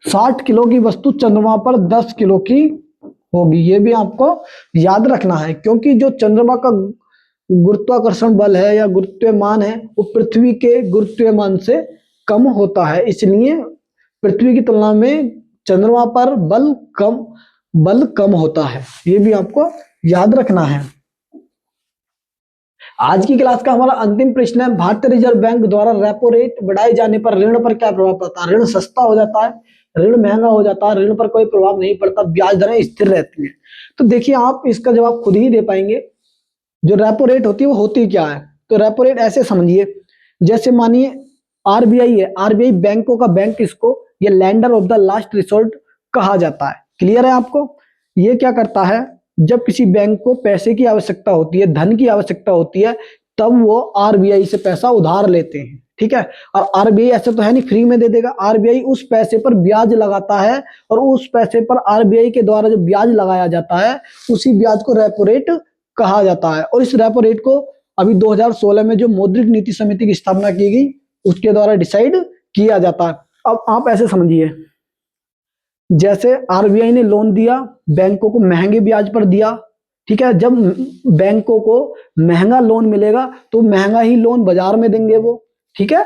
60 किलो की वस्तु चंद्रमा पर 10 किलो की होगी, ये भी आपको याद रखना है, क्योंकि जो चंद्रमा का गुरुत्वाकर्षण बल है या गुरुत्वमान है वो पृथ्वी के गुरुत्वमान से कम होता है, इसलिए पृथ्वी की तुलना में चंद्रमा पर बल कम होता है, ये भी आपको याद रखना है। आज की क्लास का हमारा अंतिम प्रश्न है, भारतीय रिजर्व बैंक द्वारा रेपो रेट बढ़ाए जाने पर ऋण पर क्या प्रभाव पड़ता है? ऋण सस्ता हो जाता है, ऋण महंगा हो जाता है, ऋण पर कोई प्रभाव नहीं पड़ता, ब्याज दरें स्थिर रहती हैं। तो देखिए आप इसका जवाब खुद ही दे पाएंगे। जो रेपो रेट होती है वो होती क्या है? तो रेपो रेट ऐसे समझिए, जैसे मानिए आरबीआई है, आरबीआई बैंकों का बैंक, इसको ये lender of the last resort कहा जाता है। क्लियर है आपको? ये क्या करता है, जब किसी बैंक को पैसे की आवश्यकता होती है, धन की आवश्यकता होती है, तब वो आरबीआई से पैसा उधार लेते हैं। ठीक है, और आरबीआई ऐसे तो है नहीं फ्री में दे देगा, आरबीआई उस पैसे पर ब्याज लगाता है, और उस पैसे पर आरबीआई के द्वारा जो ब्याज लगाया जाता है, उसी ब्याज को रेपो रेट कहा जाता है। और इस रेपो रेट को अभी 2016 में जो मौद्रिक नीति समिति की स्थापना की गई, उसके द्वारा डिसाइड किया जाता है। अब आप ऐसे समझिए, जैसे आरबीआई ने लोन दिया, बैंकों को महंगे ब्याज पर दिया। ठीक है, जब बैंकों को महंगा लोन मिलेगा तो महंगा ही लोन बाजार में देंगे वो। ठीक है,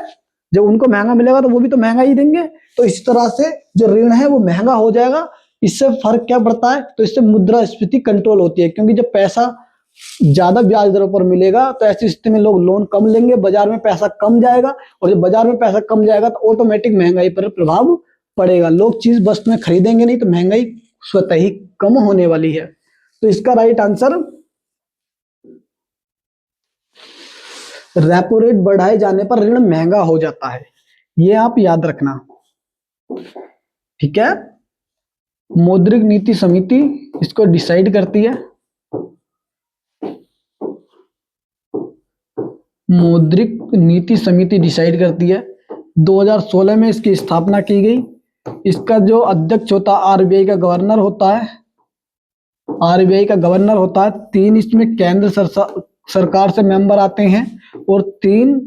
जब उनको महंगा मिलेगा तो वो भी तो महंगा ही देंगे। तो इस तरह से जो ऋण है वो महंगा हो जाएगा। इससे फर्क क्या पड़ता है, तो इससे मुद्रास्फीति कंट्रोल होती है, क्योंकि जब पैसा ज्यादा ब्याज दरों पर मिलेगा तो ऐसी स्थिति में लोग लोन कम लेंगे, बाजार में पैसा कम जाएगा, और जब बाजार में पैसा कम जाएगा तो ऑटोमेटिक महंगाई पर प्रभाव पड़ेगा। लोग चीज वस्तुएं खरीदेंगे नहीं, तो महंगाई स्वतः ही कम होने वाली है। तो इसका राइट आंसर, रेपो रेट बढ़ाए जाने पर ऋण महंगा हो जाता है, ये आप याद रखना। ठीक है, मौद्रिक नीति समिति इसको डिसाइड करती है। मौद्रिक नीति समिति डिसाइड करती है। 2016 में इसकी स्थापना की गई। इसका जो अध्यक्ष होता है, आरबीआई का गवर्नर होता है। आरबीआई का गवर्नर होता है। 3 इसमें केंद्र सरकार से मेंबर आते हैं, और 3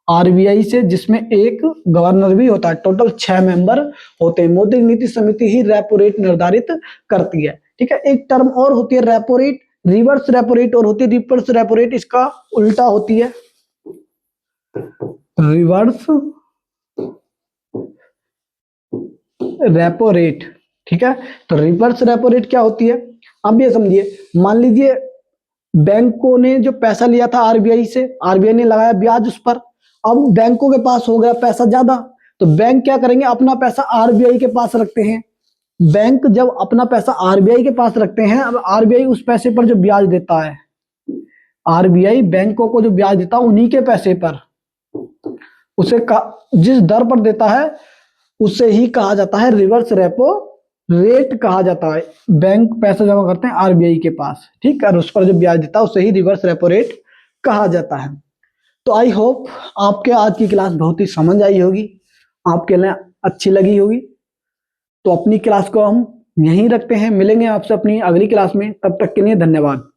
आरबीआई से, जिसमें एक गवर्नर भी होता है। टोटल 6 मेंबर होते हैं। मौद्रिक नीति समिति ही रेपो रेट निर्धारित करती है। ठीक है, एक टर्म और होती है repo rate, reverse repo rate और होती है। रिवर्स रेपो रेट इसका उल्टा होती है, रिवर्स रेपो रेट। ठीक है, तो रिवर्स रेपो रेट क्या होती है, अब ये समझिए। मान लीजिए बैंकों ने जो पैसा लिया था आरबीआई से, आरबीआई ने लगाया ब्याज उस पर। अब बैंकों के पास हो गया पैसा ज्यादा, तो बैंक क्या करेंगे, अपना पैसा आरबीआई के पास रखते हैं। बैंक जब अपना पैसा आरबीआई के पास रखते हैं, अब आरबीआई उस पैसे पर जो ब्याज देता है, आरबीआई बैंकों को जो ब्याज देता है उन्हीं के पैसे पर, उसे जिस दर पर देता है उसे ही कहा जाता है रिवर्स रेपो रेट कहा जाता है। बैंक पैसा जमा करते हैं आरबीआई के पास, ठीक है, और उस पर जो ब्याज देता है उसे ही रिवर्स रेपो रेट कहा जाता है। तो आई होप आपके आज की क्लास बहुत ही समझ आई होगी, आपके लिए अच्छी लगी होगी। तो अपनी क्लास को हम यहीं रखते हैं, मिलेंगे आपसे अपनी अगली क्लास में, तब तक के लिए धन्यवाद।